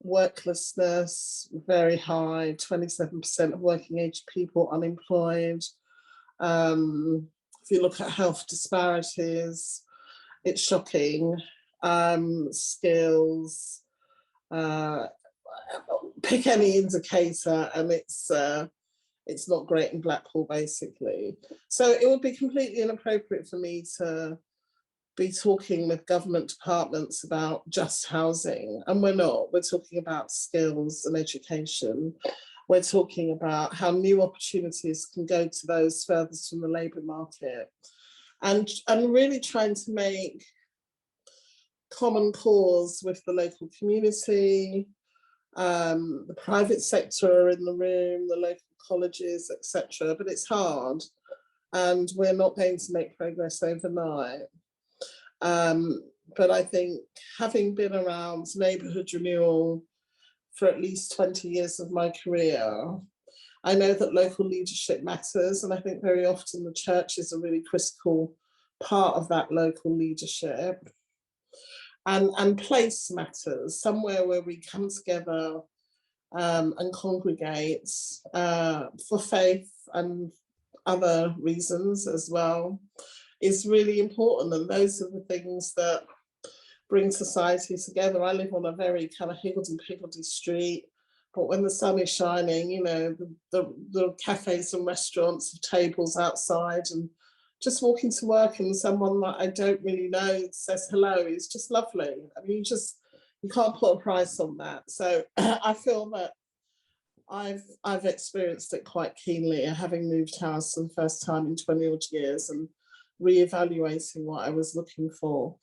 Worklessness very high, 27% of working age people unemployed. If you look at health disparities, it's shocking. Skills, pick any indicator and it's not great in Blackpool, basically. So it would be completely inappropriate for me to be talking with government departments about just housing, and we're not. We're talking about skills and education. We're talking about how new opportunities can go to those furthest from the labour market, and really trying to make common cause with the local community. The private sector are in the room, the local colleges, etc. But it's hard, and we're not going to make progress overnight. But I think, having been around neighbourhood renewal for at least 20 years of my career, I know that local leadership matters, and I think very often the church is a really critical part of that local leadership. And place matters, somewhere where we come together and congregate for faith and other reasons as well, is really important. And those are the things that bring society together. I live on a very kind of higgledy-piggledy street, but when the sun is shining, you know, the cafes and restaurants have tables outside, and just walking to work and someone that I don't really know says hello is just lovely. I mean, you can't put a price on that. So I feel that I've experienced it quite keenly, having moved house for the first time in 20 odd years and re-evaluating what I was looking for.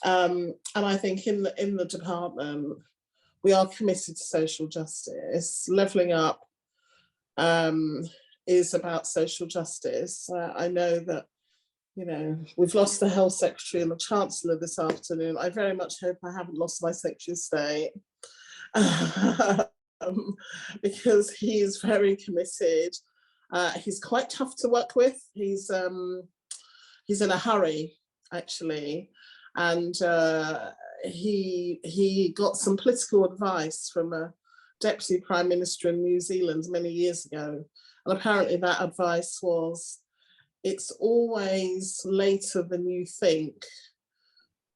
And I think in the department, we are committed to social justice. Levelling Up is about social justice. I know that, you know, we've lost the Health Secretary and the Chancellor this afternoon. I very much hope I haven't lost my Secretary of State. Because he is very committed. He's quite tough to work with. He's in a hurry, actually, and he got some political advice from a Deputy Prime Minister in New Zealand many years ago, and apparently that advice was, it's always later than you think.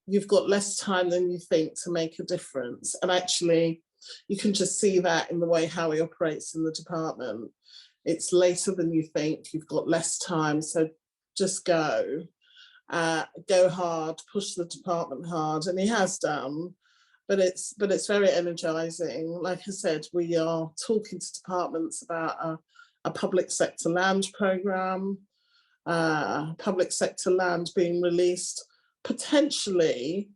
You've got less time than you think to make a difference, and actually, you can just see that in the way how he operates in the department. It's later than you think, you've got less time, so just go hard, push the department hard, and he has done, but it's very energizing. Like I said, we are talking to departments about a public sector land programme, public sector land being released potentially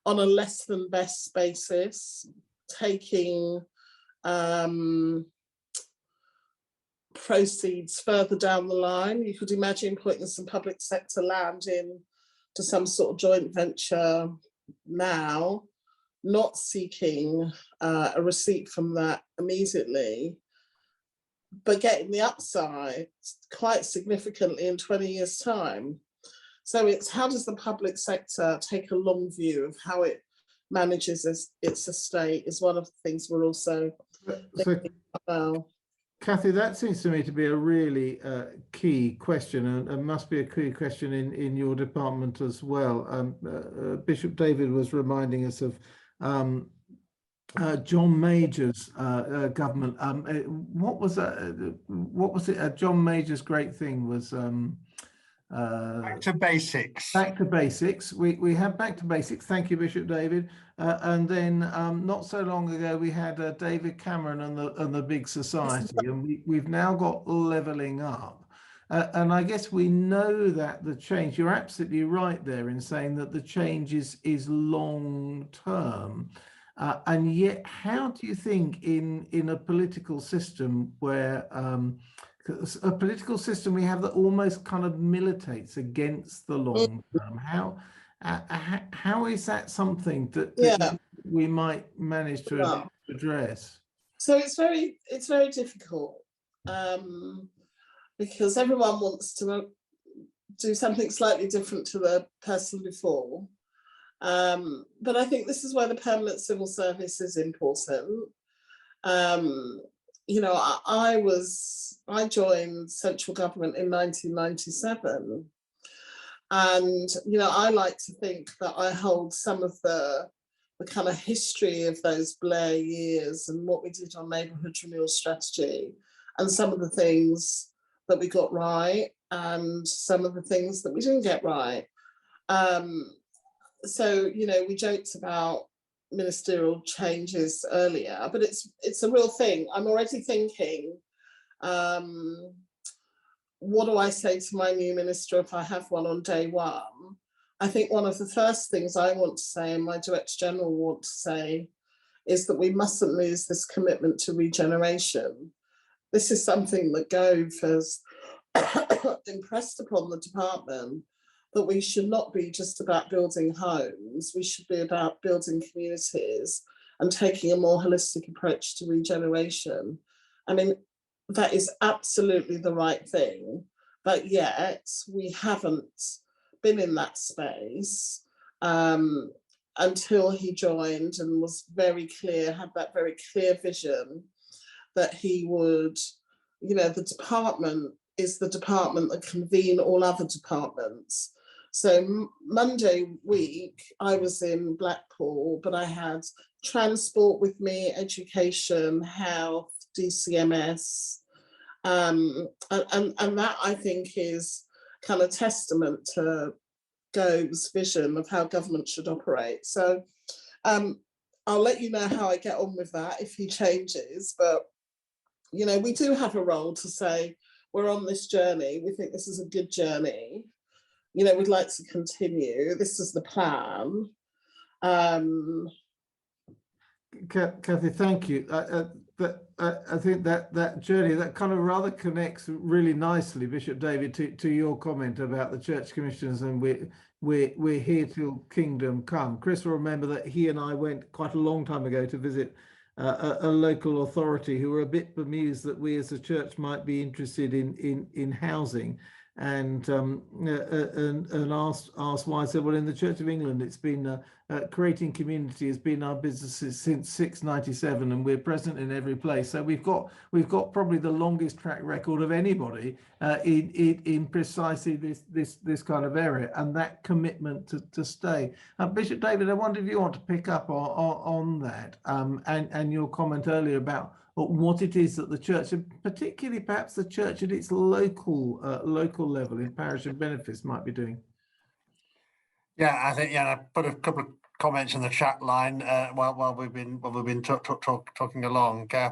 on a less than best basis, taking proceeds further down the line. You could imagine putting some public sector land in to some sort of joint venture now, not seeking a receipt from that immediately, but getting the upside quite significantly in 20 years' time. So it's, how does the public sector take a long view of how it manages its estate is one of the things we're also thinking about. Kathy, that seems to me to be a really key question, and must be a key question in your department as well. Bishop David was reminding us of John Major's government. What was that? What was it? John Major's great thing was back to basics. Back to basics. We had back to basics. Thank you, Bishop David. And then not so long ago we had David Cameron and the Big Society, and we've now got Levelling Up. And I guess we know that the change, you're absolutely right there in saying that the change is long term. And yet, how do you think in a political system where a political system we have that almost kind of militates against the long term, how is that something that we might manage to address? So it's very difficult because everyone wants to do something slightly different to the person before. But I think this is where the permanent civil service is important. You know, I joined central government in 1997. And, you know, I like to think that I hold some of the kind of history of those Blair years and what we did on neighbourhood renewal strategy, and some of the things that we got right and some of the things that we didn't get right. So, you know, we joked about ministerial changes earlier, but it's a real thing. I'm already thinking, what do I say to my new minister if I have one on day one? I think one of the first things I want to say, and my Director General want to say, is that we mustn't lose this commitment to regeneration. This is something that Gove has impressed upon the department, that we should not be just about building homes, we should be about building communities and taking a more holistic approach to regeneration. I mean, that is absolutely the right thing, but yet we haven't been in that space until he joined and was very clear, had that very clear vision that he would, you know, the department is the department that convene all other departments. So Monday week, I was in Blackpool, but I had transport with me, education, health, DCMS, and that I think is kind of testament to Gove's vision of how government should operate. So I'll let you know how I get on with that if he changes, but you know, we do have a role to say, we're on this journey, we think this is a good journey, you know, we'd like to continue, this is the plan. Kathy, thank you. I think that journey, that kind of rather connects really nicely, Bishop David, to your comment about the church commissioners, and we're here till kingdom come. Chris will remember that he and I went quite a long time ago to visit a local authority who were a bit bemused that we as a church might be interested in housing, and asked why. I said, well, in the Church of England, it's been creating community has been our business since 697, and we're present in every place. So we've got probably the longest track record of anybody in precisely this kind of area, and that commitment to stay. Bishop David, I wonder if you want to pick up on that, and your comment earlier about what it is that the church, and particularly perhaps the church at its local level in parish and benefice, might be doing. Yeah, I think, yeah, I put a couple of comments in the chat line while we've been talking along. Yeah,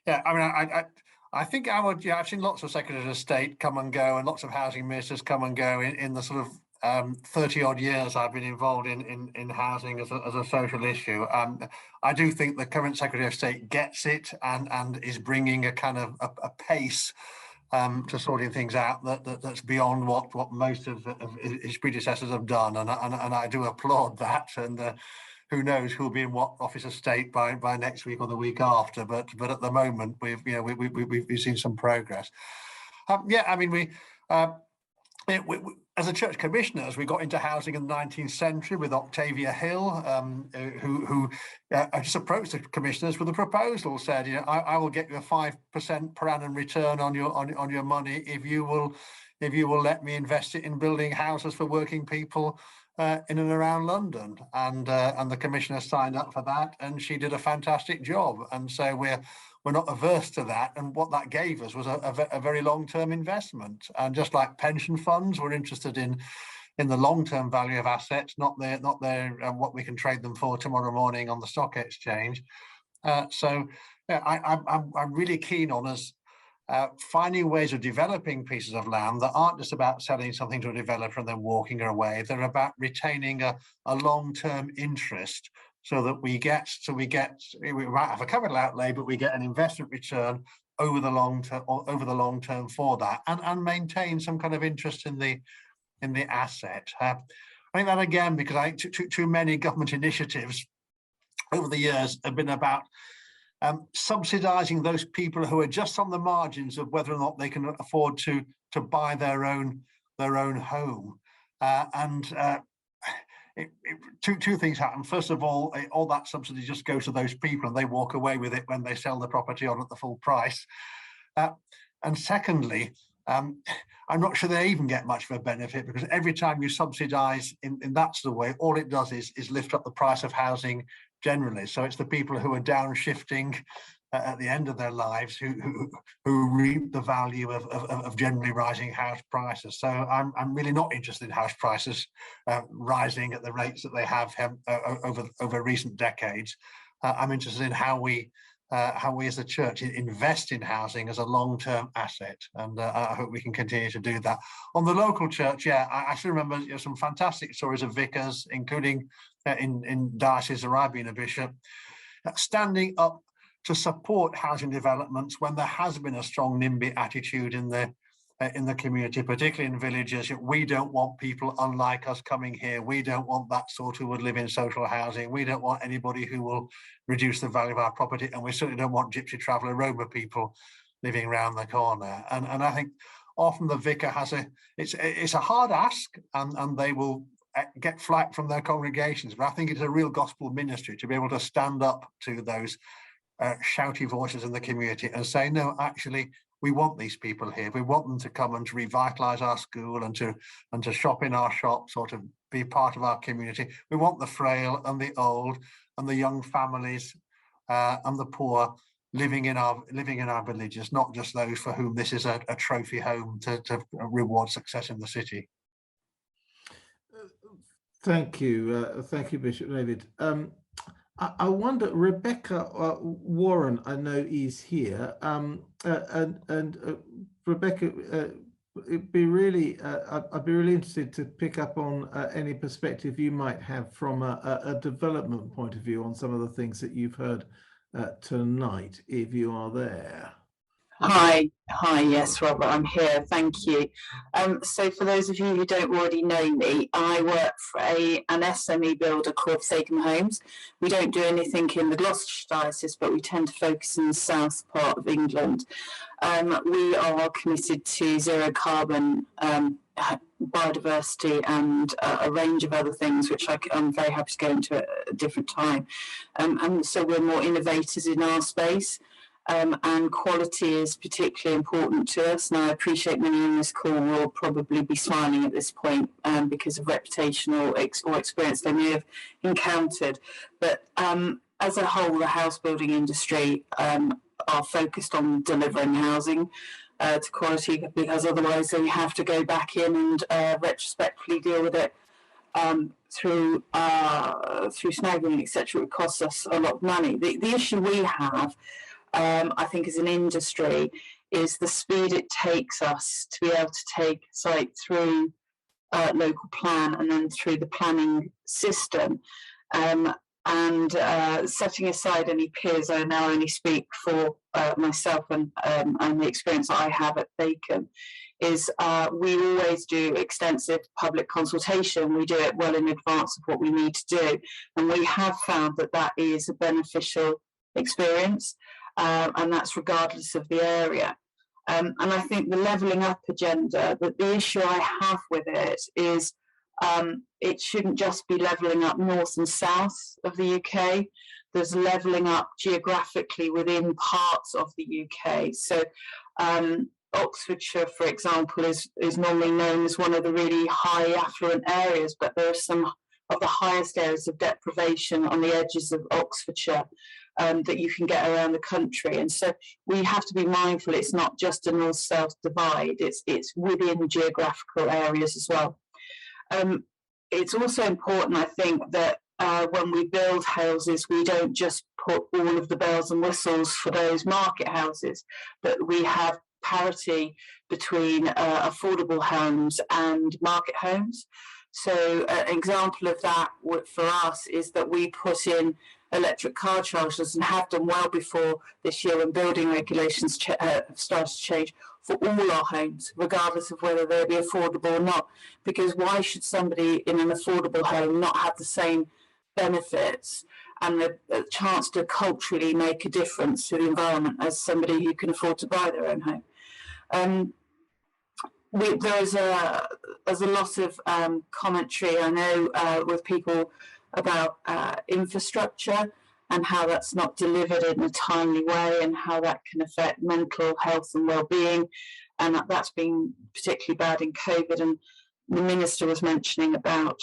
I mean, I think I've seen lots of secretaries of state come and go, and lots of housing ministers come and go in the sort of 30 odd years I've been involved in housing as a social issue. I do think the current Secretary of State gets it and is bringing a kind of a pace to sorting things out that's beyond what most of his predecessors have done, and I do applaud that. And who knows who'll be in what office of state by next week or the week after? But at the moment, we've seen some progress. Yeah, I mean, we as a church commissioners, we got into housing in the 19th century with Octavia Hill, who just approached the commissioners with a proposal, said, you know, I will get you a 5% per annum return on your money if you will let me invest it in building houses for working people in and around London. And the commissioner signed up for that, and she did a fantastic job. And so we're not averse to that, and what that gave us was a very long-term investment. And just like pension funds, we're interested in the long-term value of assets, not their what we can trade them for tomorrow morning on the stock exchange. So yeah, I'm really keen on us finding ways of developing pieces of land that aren't just about selling something to a developer and then walking away. They're about retaining a long-term interest, so that we might have a capital outlay, but we get an investment return over the long term for that, and maintain some kind of interest in the asset. I think that, again, because I think too many government initiatives over the years have been about subsidising those people who are just on the margins of whether or not they can afford to buy their own home. Two things happen. First of all that subsidy just goes to those people, and they walk away with it when they sell the property on at the full price. And secondly, I'm not sure they even get much of a benefit, because every time you subsidise in that sort of way, all it does is lift up the price of housing generally. So it's the people who are downshifting at the end of their lives who reap the value of generally rising house prices. So I'm really not interested in house prices rising at the rates that they have over recent decades. I'm interested in how we as a church invest in housing as a long-term asset, and I hope we can continue to do that. On the local church, yeah, I still remember some fantastic stories of vicars, including in dioceses where I've been a bishop, standing up to support housing developments when there has been a strong NIMBY attitude in the community, particularly in villages. We don't want people unlike us coming here. We don't want that sort who would live in social housing. We don't want anybody who will reduce the value of our property, and we certainly don't want gypsy traveller Roma people living around the corner. And I think often the vicar it's a hard ask, and they will get flack from their congregations, but I think it's a real gospel ministry to be able to stand up to those shouty voices in the community and say, no, actually, we want these people here. We want them to come and to revitalise our school and to shop in our shops, or to be part of our community. We want the frail and the old and the young families and the poor living in our villages, not just those for whom this is a trophy home to reward success in the city. Thank you, Bishop David. I wonder, Rebecca Warren, I know is here. Rebecca, I'd be really interested to pick up on any perspective you might have from a development point of view on some of the things that you've heard tonight, if you are there. Hi, yes, Robert, I'm here, thank you. So for those of you who don't already know me, I work for an SME builder called Thacum Homes. We don't do anything in the Gloucestershire diocese, but we tend to focus in the south part of England. We are committed to zero carbon, biodiversity and a range of other things, which I'm very happy to go into at a different time. And so we're more innovators in our space. And quality is particularly important to us. And I appreciate many in this call will probably be smiling at this point because of reputational or experience they may have encountered. But as a whole, the house building industry are focused on delivering housing to quality, because otherwise they have to go back in and retrospectively deal with it through snagging, etc. It costs us a lot of money. The issue we have, I think, as an industry, is the speed it takes us to be able to take a site through local plan and then through the planning system. And setting aside any peers, I now only speak for myself and the experience that I have at Thacum, is we always do extensive public consultation. We do it well in advance of what we need to do. And we have found that that is a beneficial experience. And that's regardless of the area. And I think the levelling up agenda, that the issue I have with it is it shouldn't just be levelling up north and south of the UK. There's levelling up geographically within parts of the UK. So Oxfordshire, for example, is normally known as one of the really high affluent areas, but there are some of the highest areas of deprivation on the edges of Oxfordshire that you can get around the country. And so we have to be mindful it's not just a north-south divide, it's within geographical areas as well. It's also important, I think, that when we build houses, we don't just put all of the bells and whistles for those market houses, but we have parity between affordable homes and market homes. So an example of that for us is that we put in electric car chargers, and have done well before this year when building regulations started to change, for all our homes, regardless of whether they be affordable or not. Because why should somebody in an affordable home not have the same benefits and the chance to culturally make a difference to the environment as somebody who can afford to buy their own home? There's a lot of commentary, I know, with people about infrastructure and how that's not delivered in a timely way and how that can affect mental health and well-being, and that's been particularly bad in COVID. And the minister was mentioning about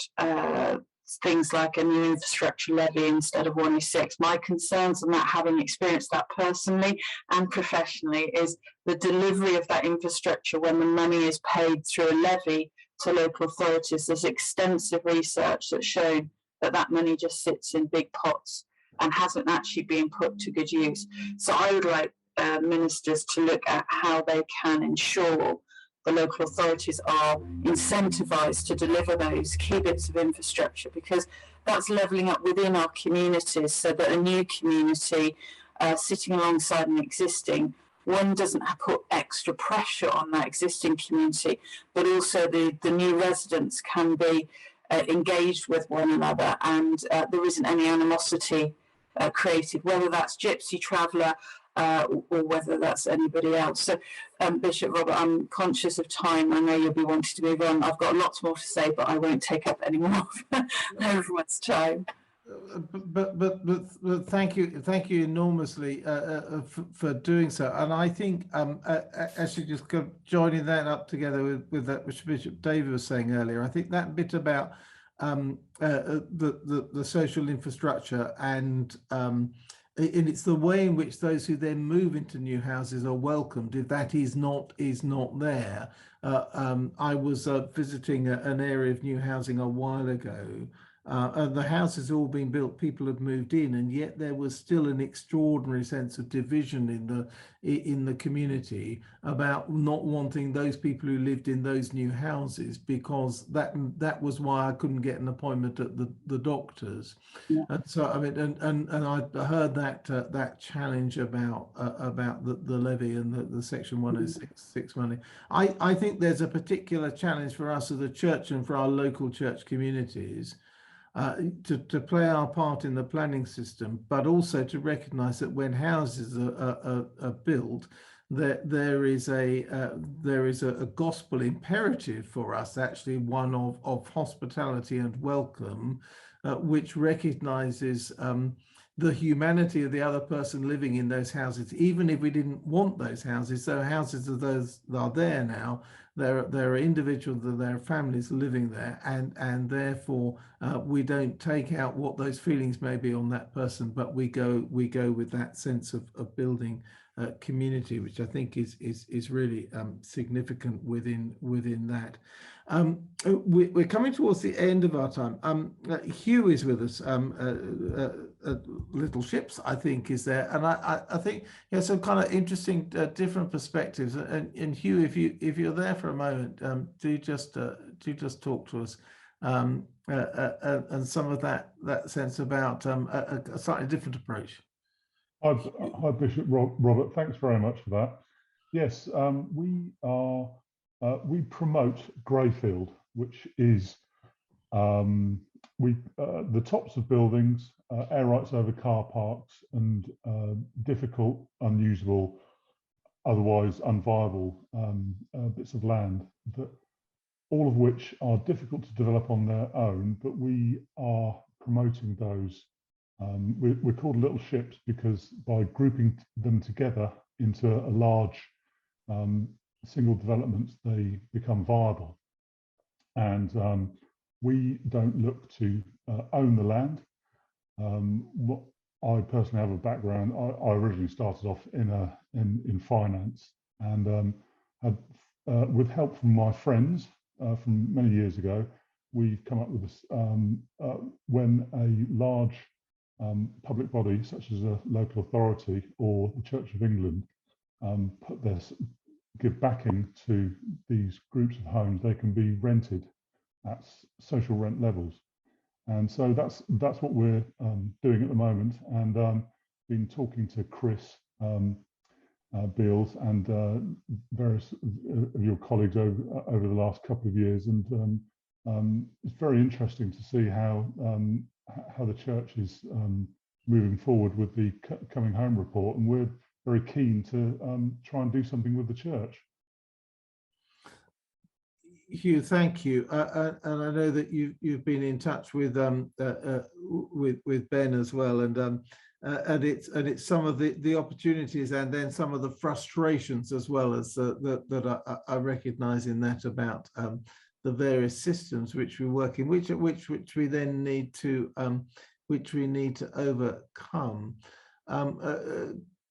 things like a new infrastructure levy instead of 106. My concerns on that, having experienced that personally and professionally, is the delivery of that infrastructure when the money is paid through a levy to local authorities. There's extensive research that's shown that money just sits in big pots and hasn't actually been put to good use. So I would like ministers to look at how they can ensure the local authorities are incentivised to deliver those key bits of infrastructure, because that's levelling up within our communities, so that a new community sitting alongside an existing one doesn't put extra pressure on that existing community, but also the new residents can be engaged with one another, and there isn't any animosity created, whether that's Gypsy Traveller or whether that's anybody else. So, Bishop Robert, I'm conscious of time. I know you'll be wanting to move on. I've got lots more to say, but I won't take up any more of everyone's time. But thank you enormously for doing so. And I think actually just joining that up together with that which Bishop David was saying earlier, I think that bit about the social infrastructure and it's the way in which those who then move into new houses are welcomed. If that is not there, I was visiting an area of new housing a while ago. and the houses all been built, people had moved in, and yet there was still an extraordinary sense of division in the community about not wanting those people who lived in those new houses, because that was why I couldn't get an appointment at the doctors. Yeah. And so I mean, and I heard that challenge about the levy and the Section 106 money. I think there's a particular challenge for us as a church and for our local church communities to play our part in the planning system, but also to recognise that when houses are built, there is a gospel imperative for us, actually one of hospitality and welcome, which recognises the humanity of the other person living in those houses, even if we didn't want those houses. So houses of those that are there now, there are individuals, there are families living there, and therefore we don't take out what those feelings may be on that person, but we go with that sense of building community, which I think is really significant within that. We're coming towards the end of our time. Hugh is with us. Little Ships, I think, is there, and I think he has some kind of interesting different perspectives. And Hugh, if you're there for a moment, do just talk to us and some of that sense about a slightly different approach. Hi, Bishop Robert. Thanks very much for that. Yes, we promote Greyfield, which is the tops of buildings, air rights over car parks, and difficult, unusable, otherwise unviable bits of land, that all of which are difficult to develop on their own, but we are promoting those. We're called Little Ships because by grouping them together into a large single development, they become viable. And we don't look to own the land. I personally have a background. I originally started off in finance, and had, with help from my friends from many years ago, we've come up with this. When a large public body, such as a local authority or the Church of England, give backing to these groups of homes, they can be rented at social rent levels. And so that's what we're doing at the moment, and been talking to Chris Beals and various of your colleagues over the last couple of years, and it's very interesting to see how the church is moving forward with the Coming Home report, and we're very keen to try and do something with the church. Hugh, thank you, and I know that you've been in touch with Ben as well, and it's some of the opportunities and then some of the frustrations as well as that I recognise in that about the various systems which we work in, which we then need to overcome.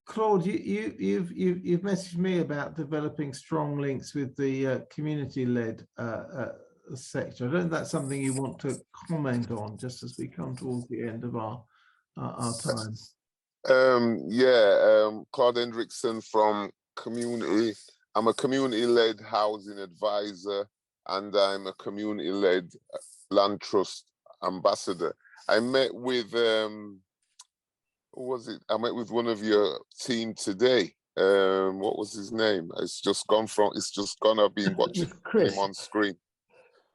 Claude, you've messaged me about developing strong links with the community-led sector. I don't know if that's something you want to comment on, just as we come towards the end of our time. Claude Hendrickson from Community. I'm a community-led housing advisor, and I'm a community-led land trust ambassador. I met with I met with one of your team today. What was his name? It's just gone. I've been watching him on screen.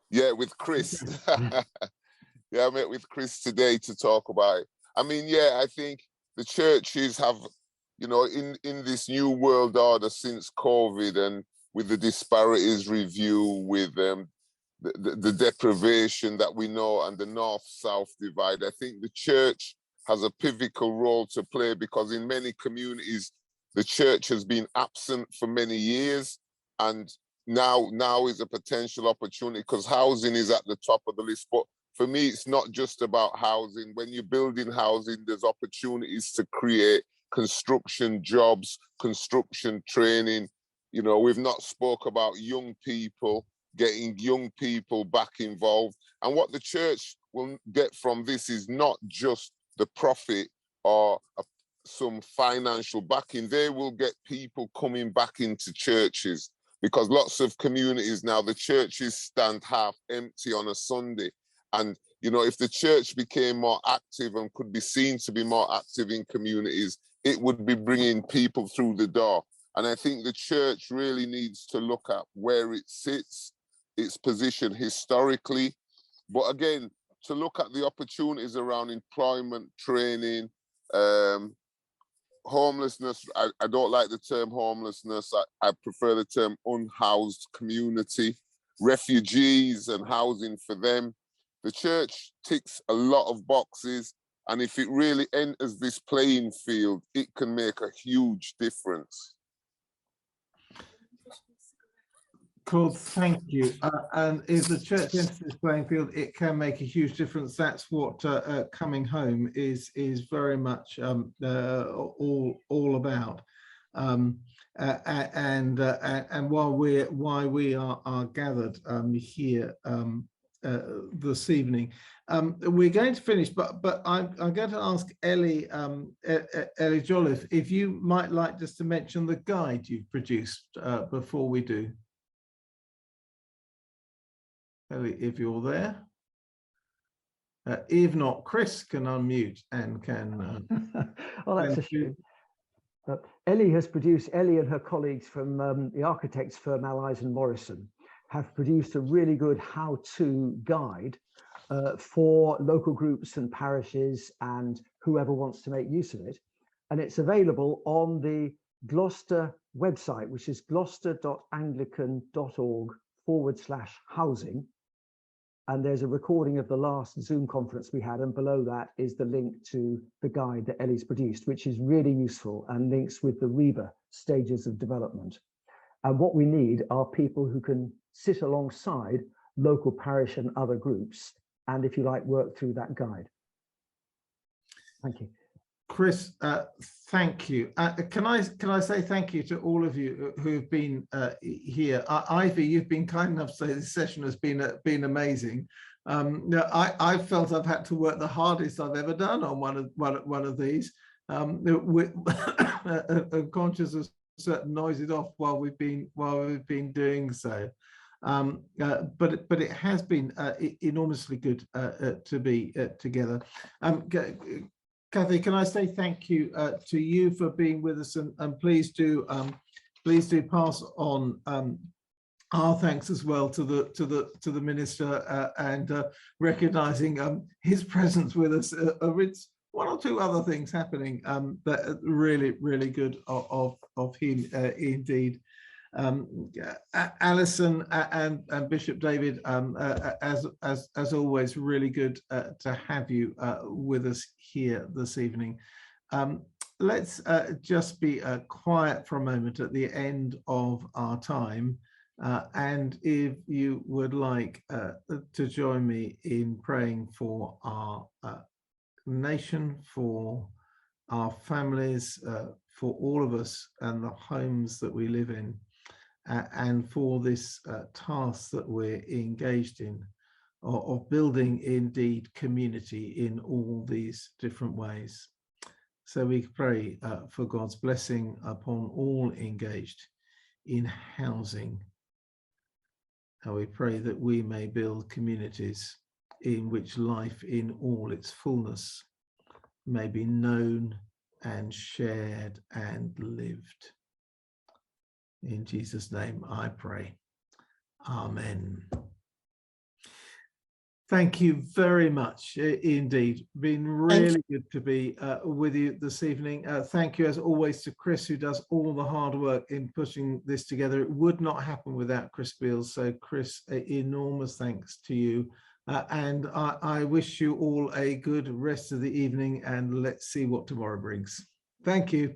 Yeah, with Chris. Yeah, I met with Chris today to talk about it. I mean, yeah, I think the churches have, in this new world order since COVID, and with the disparities review, with the deprivation that we know, and the north-south divide, I think the church has a pivotal role to play, because in many communities, the church has been absent for many years, and now is a potential opportunity, because housing is at the top of the list. But for me, it's not just about housing. When you're building housing, there's opportunities to create construction jobs, construction training. We've not spoke about young people getting young people back involved. And what the church will get from this is not just the profit or some financial backing. They will get people coming back into churches, because lots of communities now, the churches stand half empty on a Sunday. And, you know, if the church became more active and could be seen to be more active in communities, it would be bringing people through the door. And I think the church really needs to look at where it sits, its position historically, but again, to look at the opportunities around employment, training, homelessness. I don't like the term homelessness. I prefer the term unhoused community, refugees and housing for them. The church ticks a lot of boxes, and if it really enters this playing field, it can make a huge difference. Claude, thank you. And if the church enters this playing field, it can make a huge difference. That's what Coming Home is very much all about. And why we are gathered here this evening. We're going to finish, but I'm going to ask Ellie Jolliffe if you might like just to mention the guide you've produced before we do. Ellie, if you're there. If not, Chris can unmute and can. Well, that's a shame. Ellie and her colleagues from the architects firm Allies and Morrison have produced a really good how-to guide for local groups and parishes and whoever wants to make use of it. And it's available on the Gloucester website, which is gloucester.anglican.org/housing. And there's a recording of the last Zoom conference we had, and below that is the link to the guide that Ellie's produced, which is really useful and links with the REBA stages of development. And what we need are people who can sit alongside local parish and other groups, and if you like, work through that guide. Thank you. Chris, thank you. Can I say thank you to all of you who've been here. Ivy, you've been kind enough to say this session has been amazing. I felt I've had to work the hardest I've ever done on one of these. Conscious of certain noises off while we've been doing so. But it has been enormously good to be together. Kathy, can I say thank you to you for being with us, and please do pass on our thanks as well to the minister and recognising his presence with us. It's one or two other things happening that are really good of him indeed. Alison and Bishop David, as always, really good to have you with us here this evening. Let's just be quiet for a moment at the end of our time, and if you would like to join me in praying for our nation, for our families, for all of us and the homes that we live in, and for this task that we're engaged in of building indeed community in all these different ways. So we pray for God's blessing upon all engaged in housing. And we pray that we may build communities in which life in all its fullness may be known and shared and lived. In Jesus' name I pray. Amen. Thank you very much indeed. Been really good to be with you this evening. Thank you as always to Chris, who does all the hard work in pushing this together. It would not happen without Chris Beals. So Chris, enormous thanks to you. And I wish you all a good rest of the evening, and let's see what tomorrow brings. Thank you.